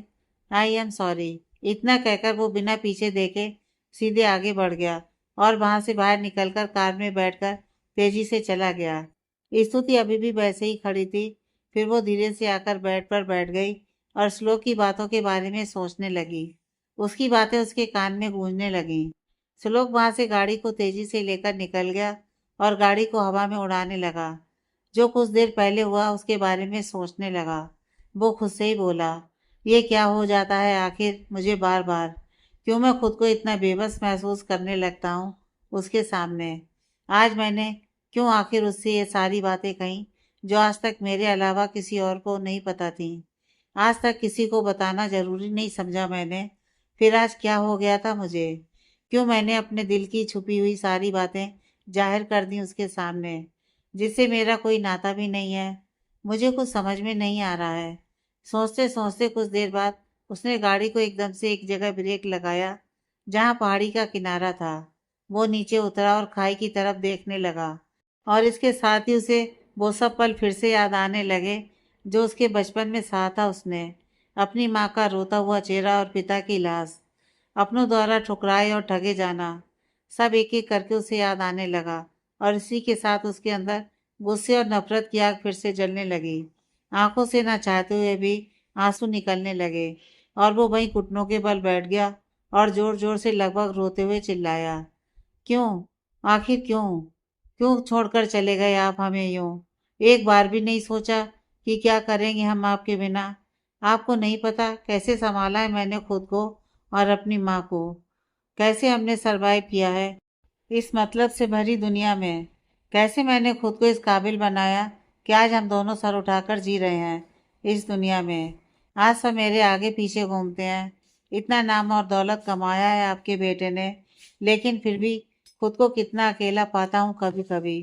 आई एम सॉरी, इतना कहकर वो बिना पीछे देखे सीधे आगे बढ़ गया और वहां से बाहर निकलकर कार में बैठकर तेजी से चला गया। स्तुति अभी भी वैसे ही खड़ी थी। फिर वो धीरे से आकर बेड पर बैठ गई और श्लोक की बातों के बारे में सोचने लगी। उसकी बातें उसके कान में गूंजने लगीं। श्लोक वहां से गाड़ी को तेजी से लेकर निकल गया और गाड़ी को हवा में उड़ाने लगा। जो कुछ देर पहले हुआ उसके बारे में सोचने लगा। वो खुद से ही बोला, ये क्या हो जाता है आखिर मुझे बार बार? क्यों मैं खुद को इतना बेबस महसूस करने लगता हूँ उसके सामने? आज मैंने क्यों आखिर उससे ये सारी बातें कहीं जो आज तक मेरे अलावा किसी और को नहीं पता थी? आज तक किसी को बताना जरूरी नहीं समझा मैंने। फिर आज क्या हो गया था मुझे? क्यों मैंने अपने दिल की छुपी हुई सारी बातें जाहिर कर दी उसके सामने, जिससे मेरा कोई नाता भी नहीं है? मुझे कुछ समझ में नहीं आ रहा है। सोचते सोचते कुछ देर बाद उसने गाड़ी को एकदम से एक जगह ब्रेक लगाया जहाँ पहाड़ी का किनारा था। वो नीचे उतरा और खाई की तरफ देखने लगा और इसके साथ ही उसे वो सब पल फिर से याद आने लगे जो उसके बचपन में सहा था उसने। अपनी माँ का रोता हुआ चेहरा और पिता की लाश, अपनों द्वारा ठुकराए और ठगे जाना, सब एक एक करके उसे याद आने लगा और इसी के साथ उसके अंदर गुस्से और नफरत की आग फिर से जलने लगी। आंखों से ना चाहते हुए भी आंसू निकलने लगे और वो वहीं घुटनों के बल बैठ गया और जोर जोर से लगभग रोते हुए चिल्लाया, क्यों? आखिर क्यों? क्यों छोड़कर चले गए आप हमें यूं? एक बार भी नहीं सोचा कि क्या करेंगे हम आपके बिना? आपको नहीं पता कैसे संभाला है मैंने खुद को और अपनी माँ को, कैसे हमने सरवाइव किया है इस मतलब से भरी दुनिया में, कैसे मैंने खुद को इस काबिल बनाया कि आज हम दोनों सर उठाकर जी रहे हैं इस दुनिया में। आज सब मेरे आगे पीछे घूमते हैं। इतना नाम और दौलत कमाया है आपके बेटे ने, लेकिन फिर भी खुद को कितना अकेला पाता हूँ कभी कभी।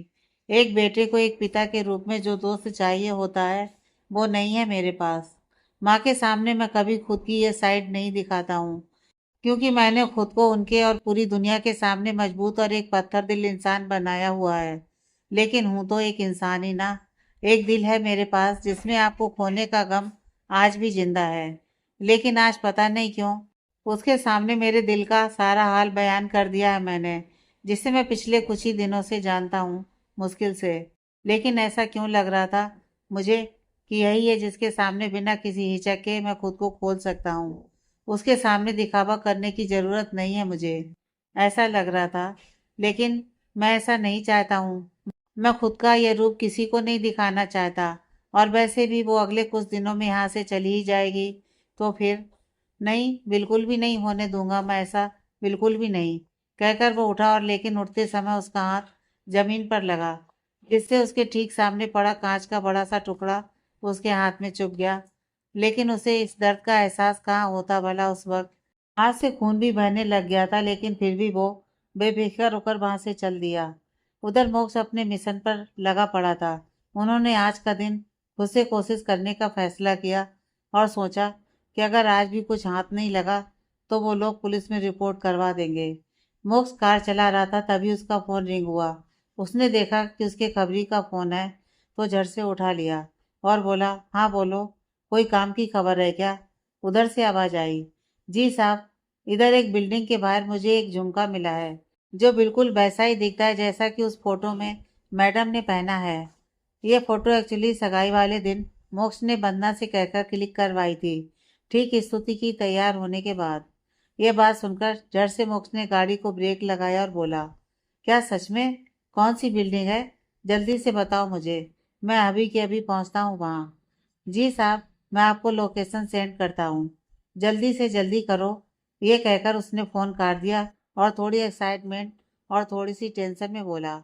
एक बेटे को एक पिता के रूप में जो दोस्त चाहिए होता है वो नहीं है मेरे पास। माँ के सामने मैं कभी खुद की ये साइड नहीं दिखाता हूँ, क्योंकि मैंने खुद को उनके और पूरी दुनिया के सामने मजबूत और एक पत्थर दिल इंसान बनाया हुआ है। लेकिन हूं तो एक इंसान ही ना। एक दिल है मेरे पास जिसमें आपको खोने का गम आज भी जिंदा है। लेकिन आज पता नहीं क्यों उसके सामने मेरे दिल का सारा हाल बयान कर दिया है मैंने, जिसे मैं पिछले कुछ ही दिनों से जानता हूँ, मुश्किल से। लेकिन ऐसा क्यों लग रहा था मुझे कि यही है जिसके सामने बिना किसी हिचक के मैं खुद को खोल सकता हूँ। उसके सामने दिखावा करने की ज़रूरत नहीं है मुझे, ऐसा लग रहा था। लेकिन मैं ऐसा नहीं चाहता हूँ। मैं खुद का यह रूप किसी को नहीं दिखाना चाहता। और वैसे भी वो अगले कुछ दिनों में यहाँ से चली ही जाएगी। तो फिर नहीं, बिल्कुल भी नहीं होने दूंगा मैं ऐसा, बिल्कुल भी नहीं। कहकर वो उठा और लेकिन उठते समय उसका हाथ जमीन पर लगा, जिससे उसके ठीक सामने पड़ा कांच का बड़ा सा टुकड़ा उसके हाथ में चुभ गया। लेकिन उसे इस दर्द का एहसास कहाँ होता भला उस वक्त। हाथ से खून भी बहने लग गया था, लेकिन फिर भी वो बेफिक्र होकर वहां से चल दिया। उधर मोक्ष अपने मिशन पर लगा पड़ा था। उन्होंने आज का दिन खुद से कोशिश करने का फैसला किया और सोचा कि अगर आज भी कुछ हाथ नहीं लगा तो वो लोग पुलिस में रिपोर्ट करवा देंगे। मोक्ष कार चला रहा था, तभी उसका फोन रिंग हुआ। उसने देखा कि उसके खबरी का फोन है तो झट से उठा लिया और बोला, हाँ बोलो, कोई काम की खबर है क्या? उधर से आवाज आई, जी साहब, इधर एक बिल्डिंग के बाहर मुझे एक झुमका मिला है जो बिल्कुल वैसा ही दिखता है जैसा कि उस फोटो में मैडम ने पहना है। ये फोटो एक्चुअली सगाई वाले दिन मोक्ष ने बंदना से कहकर क्लिक करवाई थी, ठीक स्तुति की तैयार होने के बाद। यह बात सुनकर झट से मोक्ष ने गाड़ी को ब्रेक लगाया और बोला, क्या सच में? कौन सी बिल्डिंग है? जल्दी से बताओ मुझे, मैं अभी के अभी पहुंचता हूँ वहाँ। जी साहब, मैं आपको लोकेशन सेंड करता हूँ, जल्दी से जल्दी करो। ये कहकर उसने फ़ोन काट दिया और थोड़ी एक्साइटमेंट और थोड़ी सी टेंशन में बोला,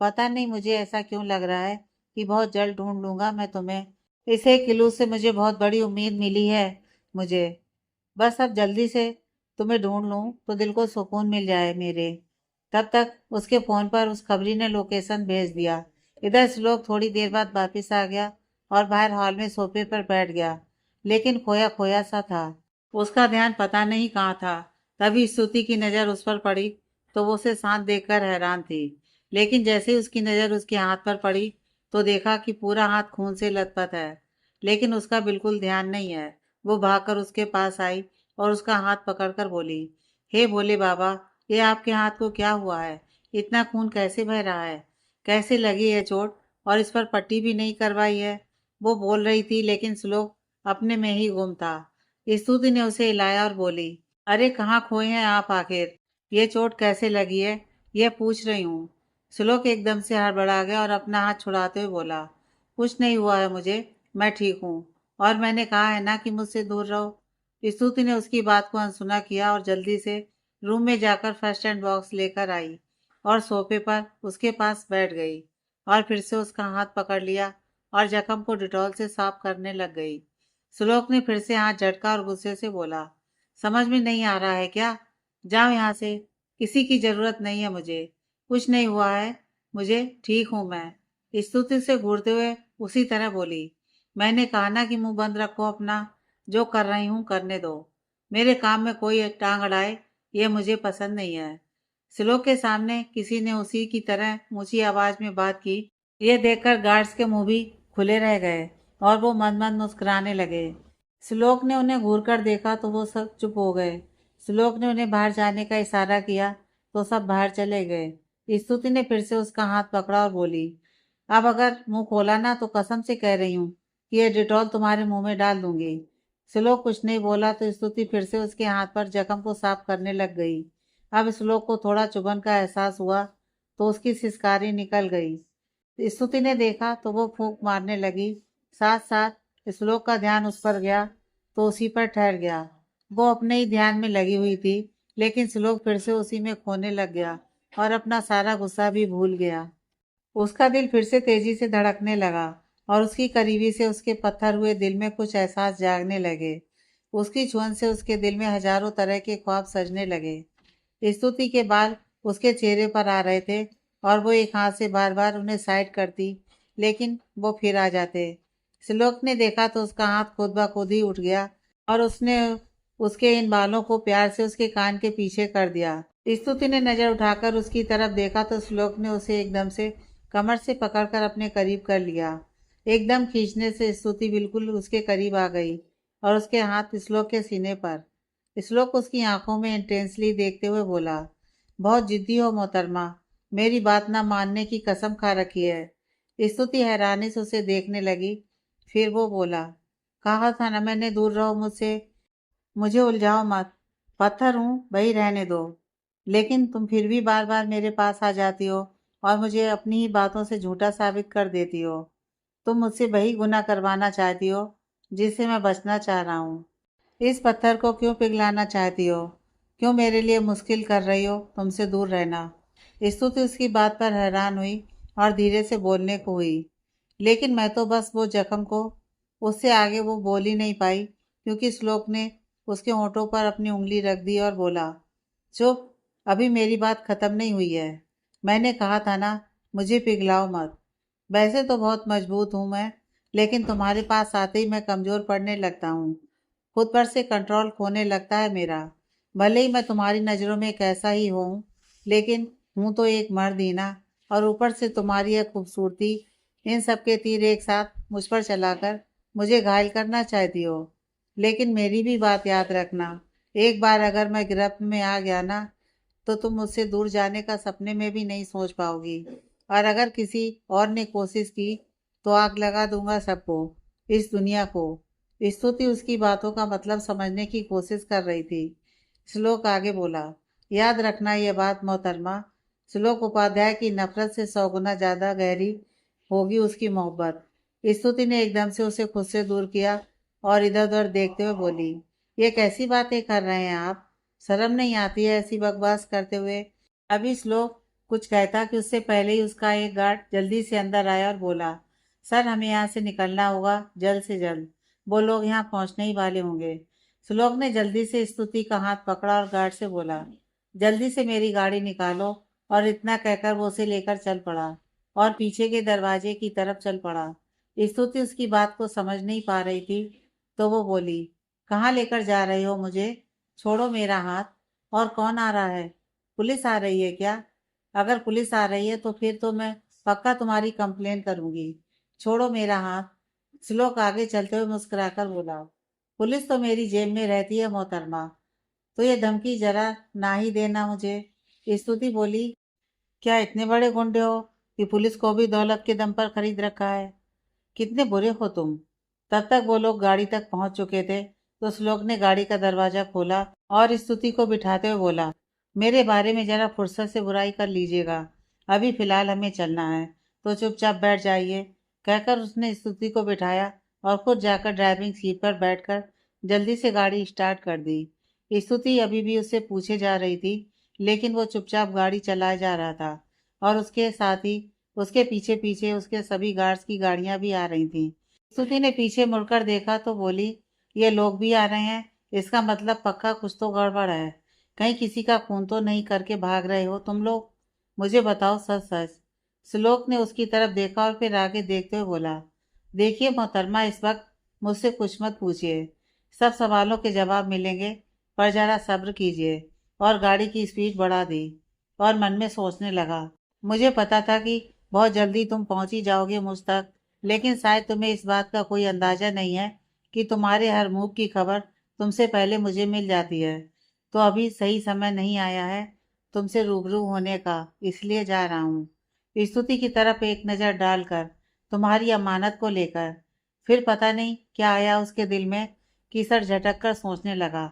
पता नहीं मुझे ऐसा क्यों लग रहा है कि बहुत जल्द ढूंढ लूंगा मैं तुम्हें इस एक किलू से मुझे बहुत बड़ी उम्मीद मिली है। मुझे बस अब जल्दी से तुम्हें ढूंढ लूं तो दिल को सुकून मिल जाए मेरे। तब तक उसके फोन पर उस खबरी ने लोकेशन भेज दिया। इधर श्लोक थोड़ी देर बाद वापस आ गया और बाहर हॉल में सोफे पर बैठ गया, लेकिन खोया खोया सा था। उसका ध्यान पता नहीं कहाँ था। तभी स्तुति की नजर उस पर पड़ी तो वो उसे शांत देखकर हैरान थी। लेकिन जैसे ही उसकी नजर उसके हाथ पर पड़ी तो देखा कि पूरा हाथ खून से लथपथ है, लेकिन उसका बिल्कुल ध्यान नहीं है। वो भागकर उसके पास आई और उसका हाथ पकड़कर बोली, हे भोले बाबा, ये आपके हाथ को क्या हुआ है? इतना खून कैसे बह रहा है? कैसे लगी है चोट? और इस पर पट्टी भी नहीं करवाई है। वो बोल रही थी लेकिन श्लोक अपने में ही गुम था। स्तुति ने उसे हिलाया और बोली, अरे कहाँ खोए हैं आप आखिर? ये चोट कैसे लगी है, ये पूछ रही हूँ। श्लोक एकदम से हड़बड़ा गया और अपना हाथ छुड़ाते हुए बोला, कुछ नहीं हुआ है मुझे, मैं ठीक हूँ। और मैंने कहा है ना कि मुझसे दूर रहो। स्तुति ने उसकी बात को अनसुना किया और जल्दी से रूम में जाकर फर्स्ट एड बॉक्स लेकर आई और सोफे पर उसके पास बैठ गई और फिर से उसका हाथ पकड़ लिया और जख्म को डिटॉल से साफ करने लग गई। श्लोक ने फिर से हाथ झटका और गुस्से से बोला, समझ में नहीं आ रहा है क्या? जाओ यहाँ से, किसी की जरूरत नहीं है मुझे। कुछ नहीं हुआ है मुझे, ठीक हूँ मैं। स्तुति से घूरते हुए उसी तरह बोली, मैंने कहा ना कि मुंह बंद रखो अपना, जो कर रही हूँ करने दो। मेरे काम में कोई टांग अड़ाए, ये मुझे पसंद नहीं है। श्लोक के सामने किसी ने उसी की तरह ऊंची आवाज में बात की। ये देखकर गार्ड्स के मुंह भी खुले रह गए और वो मंद मंद मुस्कुराने लगे। श्लोक ने उन्हें घूरकर देखा तो वो सब चुप हो गए। श्लोक ने उन्हें बाहर जाने का इशारा किया तो सब बाहर चले गए। स्तुति ने फिर से उसका हाथ पकड़ा और बोली, अब अगर मुंह खोला ना तो कसम से कह रही हूँ कि ये डिटॉल तुम्हारे मुंह में डाल दूंगी। श्लोक कुछ नहीं बोला तो स्तुति फिर से उसके हाथ पर जख्म को साफ करने लग गई। अब श्लोक को थोड़ा चुभन का एहसास हुआ तो उसकी सिसकारी निकल गई। स्तुति ने देखा तो वो फूंक मारने लगी। साथ साथ श्लोक का ध्यान उस पर गया तो उसी पर ठहर गया। वो अपने ही ध्यान में लगी हुई थी, लेकिन श्लोक फिर से उसी में खोने लग गया और अपना सारा गुस्सा भी भूल गया। उसका दिल फिर से तेजी से धड़कने लगा और उसकी करीबी से उसके पत्थर हुए दिल में कुछ एहसास जागने लगे। उसकी छुअन से उसके दिल में हजारों तरह के ख्वाब सजने लगे। स्तुति के बाल उसके चेहरे पर आ रहे थे और वो एक हाथ से बार बार उन्हें साइड करती, लेकिन वो फिर आ जाते। श्लोक ने देखा तो उसका हाथ खुद ब खुद ही उठ गया और उसने उसके इन बालों को प्यार से उसके कान के पीछे कर दिया। स्तुति ने नजर उठाकर उसकी तरफ देखा तो श्लोक ने उसे एकदम से कमर से पकड़कर अपने करीब कर लिया। एकदम खींचने से स्तुति बिल्कुल उसके करीब आ गई और उसके हाथ श्लोक के सीने पर। श्लोक उसकी आंखों में इंटेंसली देखते हुए बोला, बहुत जिद्दी हो मोहतरमा, मेरी बात ना मानने की कसम खा रखी है। स्तुति हैरानी से उसे देखने लगी। फिर वो बोला, कहा था ना मैंने दूर रहो मुझसे, मुझे उलझाओ मत, पत्थर हूँ वही रहने दो। लेकिन तुम फिर भी बार बार मेरे पास आ जाती हो और मुझे अपनी ही बातों से झूठा साबित कर देती हो। तुम मुझसे वही गुनाह करवाना चाहती हो जिससे मैं बचना चाह रहा हूँ। इस पत्थर को क्यों पिघलाना चाहती हो? क्यों मेरे लिए मुश्किल कर रही हो तुमसे दूर रहना? स्तुति उसकी बात पर हैरान हुई और धीरे से बोलने को हुई, लेकिन मैं तो बस वो जख्म को। उससे आगे वो बोल ही नहीं पाई क्योंकि श्लोक ने उसके होंठों पर अपनी उंगली रख दी और बोला, चुप, अभी मेरी बात खत्म नहीं हुई है। मैंने कहा था ना, मुझे पिघलाओ मत। वैसे तो बहुत मजबूत हूँ मैं, लेकिन तुम्हारे पास आते ही मैं कमजोर पड़ने लगता हूँ। खुद पर से कंट्रोल खोने लगता है मेरा। भले ही मैं तुम्हारी नज़रों में कैसा ही हूँ, लेकिन हूँ तो एक मर्द ही ना। और ऊपर से तुम्हारी यह खूबसूरती, इन सब के तीर एक साथ मुझ पर चलाकर मुझे घायल करना चाहती हो। लेकिन मेरी भी बात याद रखना, एक बार अगर मैं गिरफ्त में आ गया ना, तो तुम मुझसे दूर जाने का सपने में भी नहीं सोच पाओगी। और अगर किसी और ने कोशिश की तो आग लगा दूंगा सबको, इस दुनिया को। स्तुति उसकी बातों का मतलब समझने की कोशिश कर रही थी। श्लोक आगे बोला, याद रखना यह बात मोहतरमा, श्लोक उपाध्याय की नफरत से 100 गुना ज्यादा गहरी होगी उसकी मोहब्बत। स्तुति ने एकदम से उसे खुद से दूर किया और इधर उधर देखते हुए बोली, ये कैसी बातें कर रहे हैं आप? शर्म नहीं आती है ऐसी बकवास करते हुए? अभी श्लोक कुछ कहता कि उससे पहले ही उसका एक गार्ड जल्दी से अंदर आया और बोला, सर हमें यहाँ से निकलना होगा जल्द से जल्द, वो लोग यहाँ पहुँचने ही वाले होंगे। श्लोक ने जल्दी से स्तुति का हाथ पकड़ा और गार्ड से बोला, जल्दी से मेरी गाड़ी निकालो। और इतना कहकर वो उसे लेकर चल पड़ा और पीछे के दरवाजे की तरफ चल पड़ा। स्तुति उसकी बात को समझ नहीं पा रही थी, तो वो बोली, कहाँ लेकर जा रहे हो मुझे? छोड़ो मेरा हाथ। और कौन आ रहा है? पुलिस आ रही है क्या? अगर पुलिस आ रही है तो फिर तो मैं पक्का तुम्हारी कंप्लेन करूंगी। छोड़ो मेरा हाथ। श्लोक आगे चलते हुए मुस्कुराकर बोला, पुलिस तो मेरी जेब में रहती है मोहतरमा, तो ये धमकी जरा ना ही देना मुझे। स्तुति बोली, क्या इतने बड़े गुंडे हो कि पुलिस को भी दौलत के दम पर खरीद रखा है? कितने बुरे हो तुम। तब तक वो लोग गाड़ी तक पहुंच चुके थे, तो श्लोक ने गाड़ी का दरवाजा खोला और स्तुति को बिठाते हुए बोला, मेरे बारे में जरा फुर्सत से बुराई कर लीजिएगा, अभी फिलहाल हमें चलना है, तो चुपचाप बैठ जाइए। कहकर उसने स्तुति को बिठाया और खुद जाकर ड्राइविंग सीट पर बैठकर जल्दी से गाड़ी स्टार्ट कर दी। स्तुति अभी भी उससे पूछे जा रही थी, लेकिन वो चुपचाप गाड़ी चलाए जा रहा था और उसके साथ ही उसके पीछे पीछे उसके सभी गार्ड्स की गाड़ियां भी आ रही थीं। स्तुति ने पीछे मुड़कर देखा तो बोली, ये लोग भी आ रहे हैं, इसका मतलब पक्का कुछ तो गड़बड़ है। कहीं किसी का खून तो नहीं करके भाग रहे हो तुम लोग? मुझे बताओ सच सच। श्लोक ने उसकी तरफ देखा और फिर आगे देखते हुए बोला, देखिए मोहतरमा, इस वक्त मुझसे कुछ मत पूछिए, सब सवालों के जवाब मिलेंगे, पर जरा सब्र कीजिए। और गाड़ी की स्पीड बढ़ा दी और मन में सोचने लगा, मुझे पता था कि बहुत जल्दी तुम पहुंच ही जाओगे मुझ तक, लेकिन शायद तुम्हें इस बात का कोई अंदाजा नहीं है कि तुम्हारे हर मूव की खबर तुमसे पहले मुझे मिल जाती है। तो अभी सही समय नहीं आया है तुमसे रूबरू होने का, इसलिए जा रहा हूँ। स्तुति की तरफ एक नज़र डालकर तुम्हारी अमानत को लेकर। फिर पता नहीं क्या आया उसके दिल में कि सर झटक कर सोचने लगा,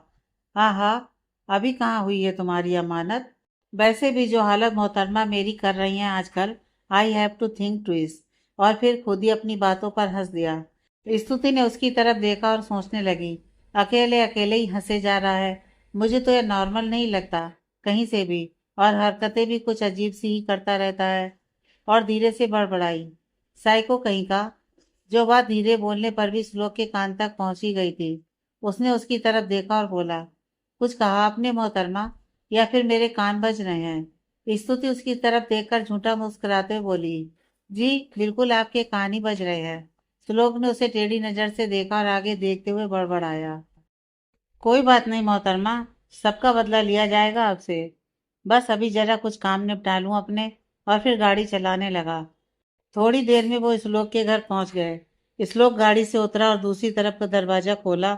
हाँ, अभी कहाँ हुई है तुम्हारी अमानत? वैसे भी जो हालत मोहतरमा मेरी कर रही हैं आजकल, I have to think twice. और फिर खुद ही अपनी बातों पर हंस दिया। स्तुति ने उसकी तरफ देखा और सोचने लगी, अकेले अकेले ही हंसे जा रहा है, मुझे तो यह नॉर्मल नहीं लगता कहीं से भी, और हरकतें भी कुछ अजीब सी ही करता रहता है। और धीरे से बड़बड़ाई, साइको कहीं का। जो बात धीरे बोलने पर भी श्लोक के कान तक पहुंची गई थी। उसने उसकी तरफ देखा और बोला, कुछ कहा आपने मोहतरमा, या फिर मेरे कान बज रहे हैं? स्तुति उसकी तरफ देखकर झूठा मुस्कुराते हुए बोली, जी बिल्कुल आपके कान ही बज रहे हैं। श्लोक ने उसे टेढ़ी नजर से देखा और आगे देखते हुए बड़बड़ाया, कोई बात नहीं मोहतरमा, सबका बदला लिया जाएगा आपसे। बस अभी जरा कुछ काम निपटा लूं अपने। और फिर गाड़ी चलाने लगा। थोड़ी देर में वो श्लोक के घर पहुंच गए। श्लोक गाड़ी से उतरा और दूसरी तरफ का दरवाजा खोला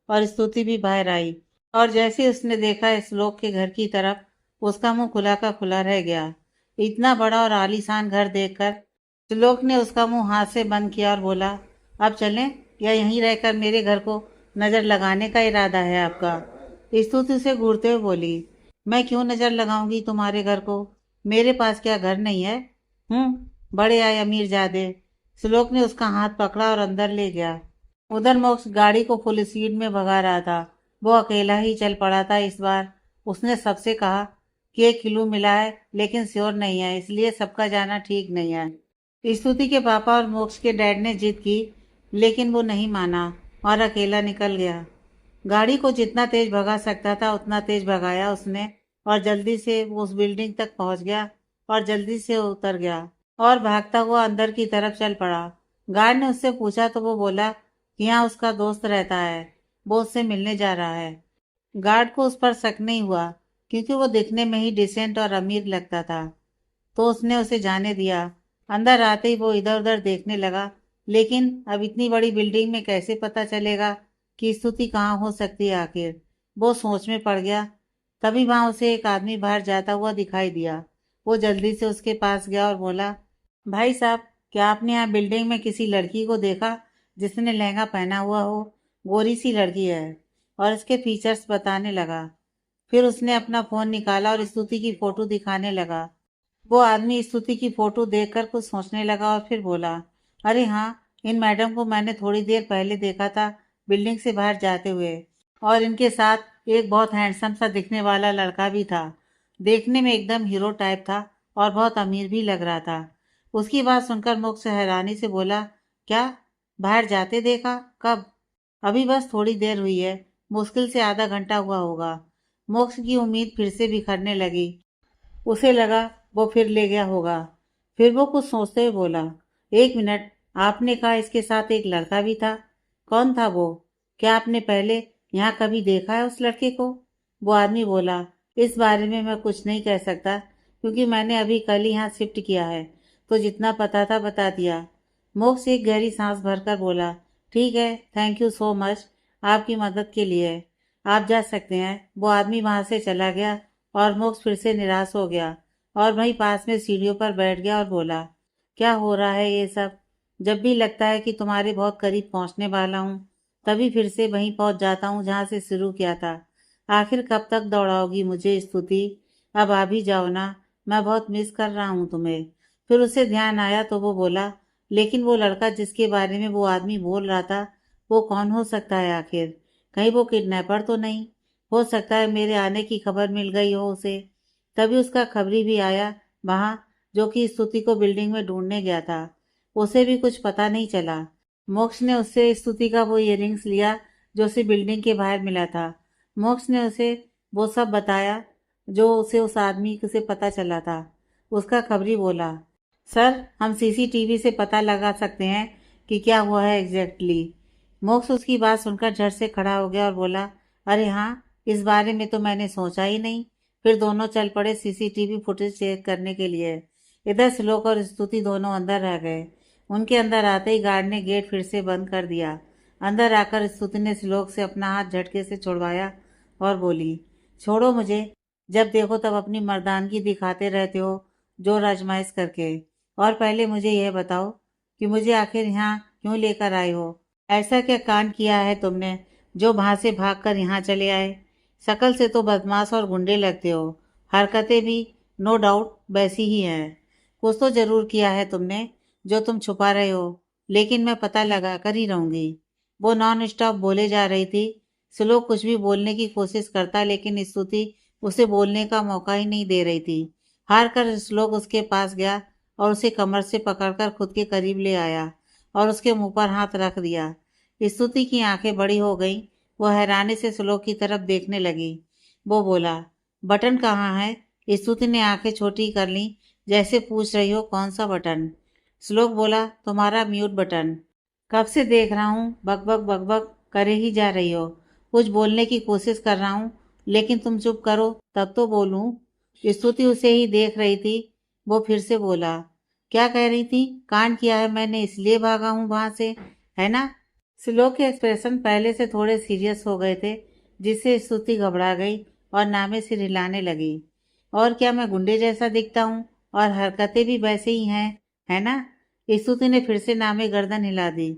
और स्तुति भी बाहर आई। और जैसे ही उसने देखा श्लोक के घर की तरफ, उसका मुंह खुला का खुला रह गया। इतना बड़ा और आलीशान घर देखकर श्लोक ने उसका मुंह हाथ से बंद किया और बोला, अब चलें या यहीं रहकर मेरे घर को नजर लगाने का इरादा है आपका? स्तुति से घूरते हुए बोली, मैं क्यों नजर लगाऊंगी तुम्हारे घर को? मेरे पास क्या घर नहीं है? बड़े आए अमीरजादे। श्लोक ने उसका हाथ पकड़ा और अंदर ले गया। उधर मोक्ष गाड़ी को फुल स्पीड में भगा रहा था। वो अकेला ही चल पड़ा था इस बार। उसने सबसे कहा कि एक क्लू मिला है, लेकिन श्योर नहीं है, इसलिए सबका जाना ठीक नहीं है। स्तुति के पापा और मोक्ष के डैड ने जिद की, लेकिन वो नहीं माना और अकेला निकल गया। गाड़ी को जितना तेज भगा सकता था उतना तेज भगाया उसने, और जल्दी से वो उस बिल्डिंग तक पहुंच गया और जल्दी से उतर गया और भागता हुआ अंदर की तरफ चल पड़ा। गार्ड ने उससे पूछा तो वो बोला कि यहाँ उसका दोस्त रहता है, वो उससे मिलने जा रहा है। गार्ड को उस पर शक नहीं हुआ, क्योंकि वो दिखने में ही डिसेंट और अमीर लगता था, तो उसने उसे जाने दिया। अंदर आते ही वो इधर उधर देखने लगा, लेकिन अब इतनी बड़ी बिल्डिंग में कैसे पता चलेगा कि स्तुति कहाँ हो सकती है आखिर? वो सोच में पड़ गया। तभी वहां उसे एक आदमी बाहर जाता हुआ दिखाई दिया। वो जल्दी से उसके पास गया और बोला, भाई साहब, क्या आपने यहाँ बिल्डिंग में किसी लड़की को देखा जिसने लहंगा पहना हुआ हो? गोरी सी लड़की है। और इसके फीचर्स बताने लगा। फिर उसने अपना फोन निकाला और स्तुति की फोटो दिखाने लगा। वो आदमी स्तुति की फोटो देखकर कुछ सोचने लगा और फिर बोला, अरे हाँ, इन मैडम को मैंने थोड़ी देर पहले देखा था बिल्डिंग से बाहर जाते हुए, और इनके साथ एक बहुत हैंडसम सा दिखने वाला लड़का भी था। देखने में एकदम हीरो टाइप था और बहुत अमीर भी लग रहा था। उसकी बात सुनकर मुख से हैरानी से बोला, क्या? बाहर जाते देखा? कब? अभी बस थोड़ी देर हुई है, मुश्किल से आधा घंटा हुआ होगा। मोक्ष की उम्मीद फिर से बिखरने लगी। उसे लगा वो फिर ले गया होगा। फिर वो कुछ सोचते हुए बोला, एक मिनट, आपने कहा इसके साथ एक लड़का भी था? कौन था वो? क्या आपने पहले यहाँ कभी देखा है उस लड़के को? वो आदमी बोला, इस बारे में मैं कुछ नहीं कह सकता, क्योंकि मैंने अभी कल ही यहाँ शिफ्ट किया है, तो जितना पता था बता दिया। मोक्ष एक गहरी सांस भरकर बोला, ठीक है, थैंक यू सो मच आपकी मदद के लिए। आप जा सकते हैं। वो आदमी वहां से चला गया और मोक्ष फिर से निराश हो गया और वहीं पास में सीढ़ियों पर बैठ गया और बोला, क्या हो रहा है ये सब? जब भी लगता है कि तुम्हारे बहुत करीब पहुंचने वाला हूँ, तभी फिर से वहीं पहुंच जाता हूँ जहां से शुरू किया था। आखिर कब तक दौड़ाओगी मुझे स्तुति? अब आ भी जाओ ना, मैं बहुत मिस कर रहा हूँ तुम्हें। फिर उसे ध्यान आया तो वो बोला, लेकिन वो लड़का जिसके बारे में वो आदमी बोल रहा था, वो कौन हो सकता है आखिर? कहीं वो किडनैपर तो नहीं? हो सकता है मेरे आने की खबर मिल गई हो उसे। तभी उसका खबरी भी आया वहां, जो कि स्तुति को बिल्डिंग में ढूंढने गया था। उसे भी कुछ पता नहीं चला। मोक्ष ने उससे स्तुति का वो इयररिंग्स लिया जो उसे बिल्डिंग के बाहर मिला था। मोक्ष ने उसे वो सब बताया जो उसे उस आदमी से पता चला था। उसका खबरी बोला, सर, हम सीसीटीवी से पता लगा सकते हैं कि क्या हुआ है एग्जैक्टली। मोक्ष उसकी बात सुनकर झट से खड़ा हो गया और बोला, अरे हाँ, इस बारे में तो मैंने सोचा ही नहीं। फिर दोनों चल पड़े सीसीटीवी फुटेज चेक करने के लिए। इधर श्लोक और स्तुति दोनों अंदर रह गए। उनके अंदर आते ही गार्ड ने गेट फिर से बंद कर दिया। अंदर आकर स्तुति ने श्लोक से अपना हाथ झटके से छुड़वाया और बोली, छोड़ो मुझे। जब देखो तब अपनी मर्दानगी दिखाते रहते हो, जोर आजमाइश करके। और पहले मुझे यह बताओ कि मुझे आखिर यहाँ क्यों लेकर आए हो? ऐसा क्या कांड किया है तुमने जो वहां से भागकर यहाँ चले आए? शकल से तो बदमाश और गुंडे लगते हो, हरकतें भी नो डाउट वैसी ही हैं। कुछ तो जरूर किया है तुमने जो तुम छुपा रहे हो, लेकिन मैं पता लगा कर ही रहूंगी। वो नॉन स्टॉप बोले जा रही थी। श्लोक कुछ भी बोलने की कोशिश करता, लेकिन स्तुति उसे बोलने का मौका ही नहीं दे रही थी। हार कर श्लोक उसके पास गया और उसे कमर से पकड़कर खुद के करीब ले आया और उसके मुंह पर हाथ रख दिया। स्तुति की आंखें बड़ी हो गईं। वो हैरानी से श्लोक की तरफ देखने लगी। वो बोला, बटन कहाँ है? स्तुति ने आंखें छोटी कर ली, जैसे पूछ रही हो कौन सा बटन। श्लोक बोला, तुम्हारा म्यूट बटन। कब से देख रहा हूँ बक बक बक बक करे ही जा रही हो। कुछ बोलने की कोशिश कर रहा हूँ, लेकिन तुम चुप करो तब तो बोलूं। स्तुति उसे ही देख रही थी। वो फिर से बोला, क्या कह रही थी? कांड किया है मैंने इसलिए भागा हूँ वहां से, है ना? श्लोक के एक्सप्रेशन पहले से थोड़े सीरियस हो गए थे, जिससे स्तुति घबरा गई और नामे सिर हिलाने लगी। और क्या मैं गुंडे जैसा दिखता हूँ? और हरकतें भी वैसे ही हैं, है ना? स्तुति ने फिर से नामे गर्दन हिला दी।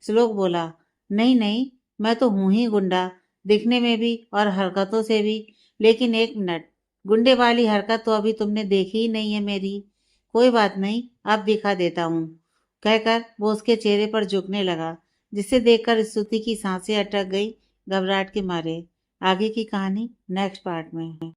श्लोक बोला, नहीं नहीं, मैं तो हूं ही गुंडा, दिखने में भी और हरकतों से भी। लेकिन एक मिनट, गुंडे वाली हरकत तो अभी तुमने देखी ही नहीं है मेरी। कोई बात नहीं, अब दिखा देता हूँ, कहकर वो उसके चेहरे पर झुकने लगा, जिसे देखकर स्तुति की सांसें अटक गई घबराहट के मारे। आगे की कहानी नेक्स्ट पार्ट में है।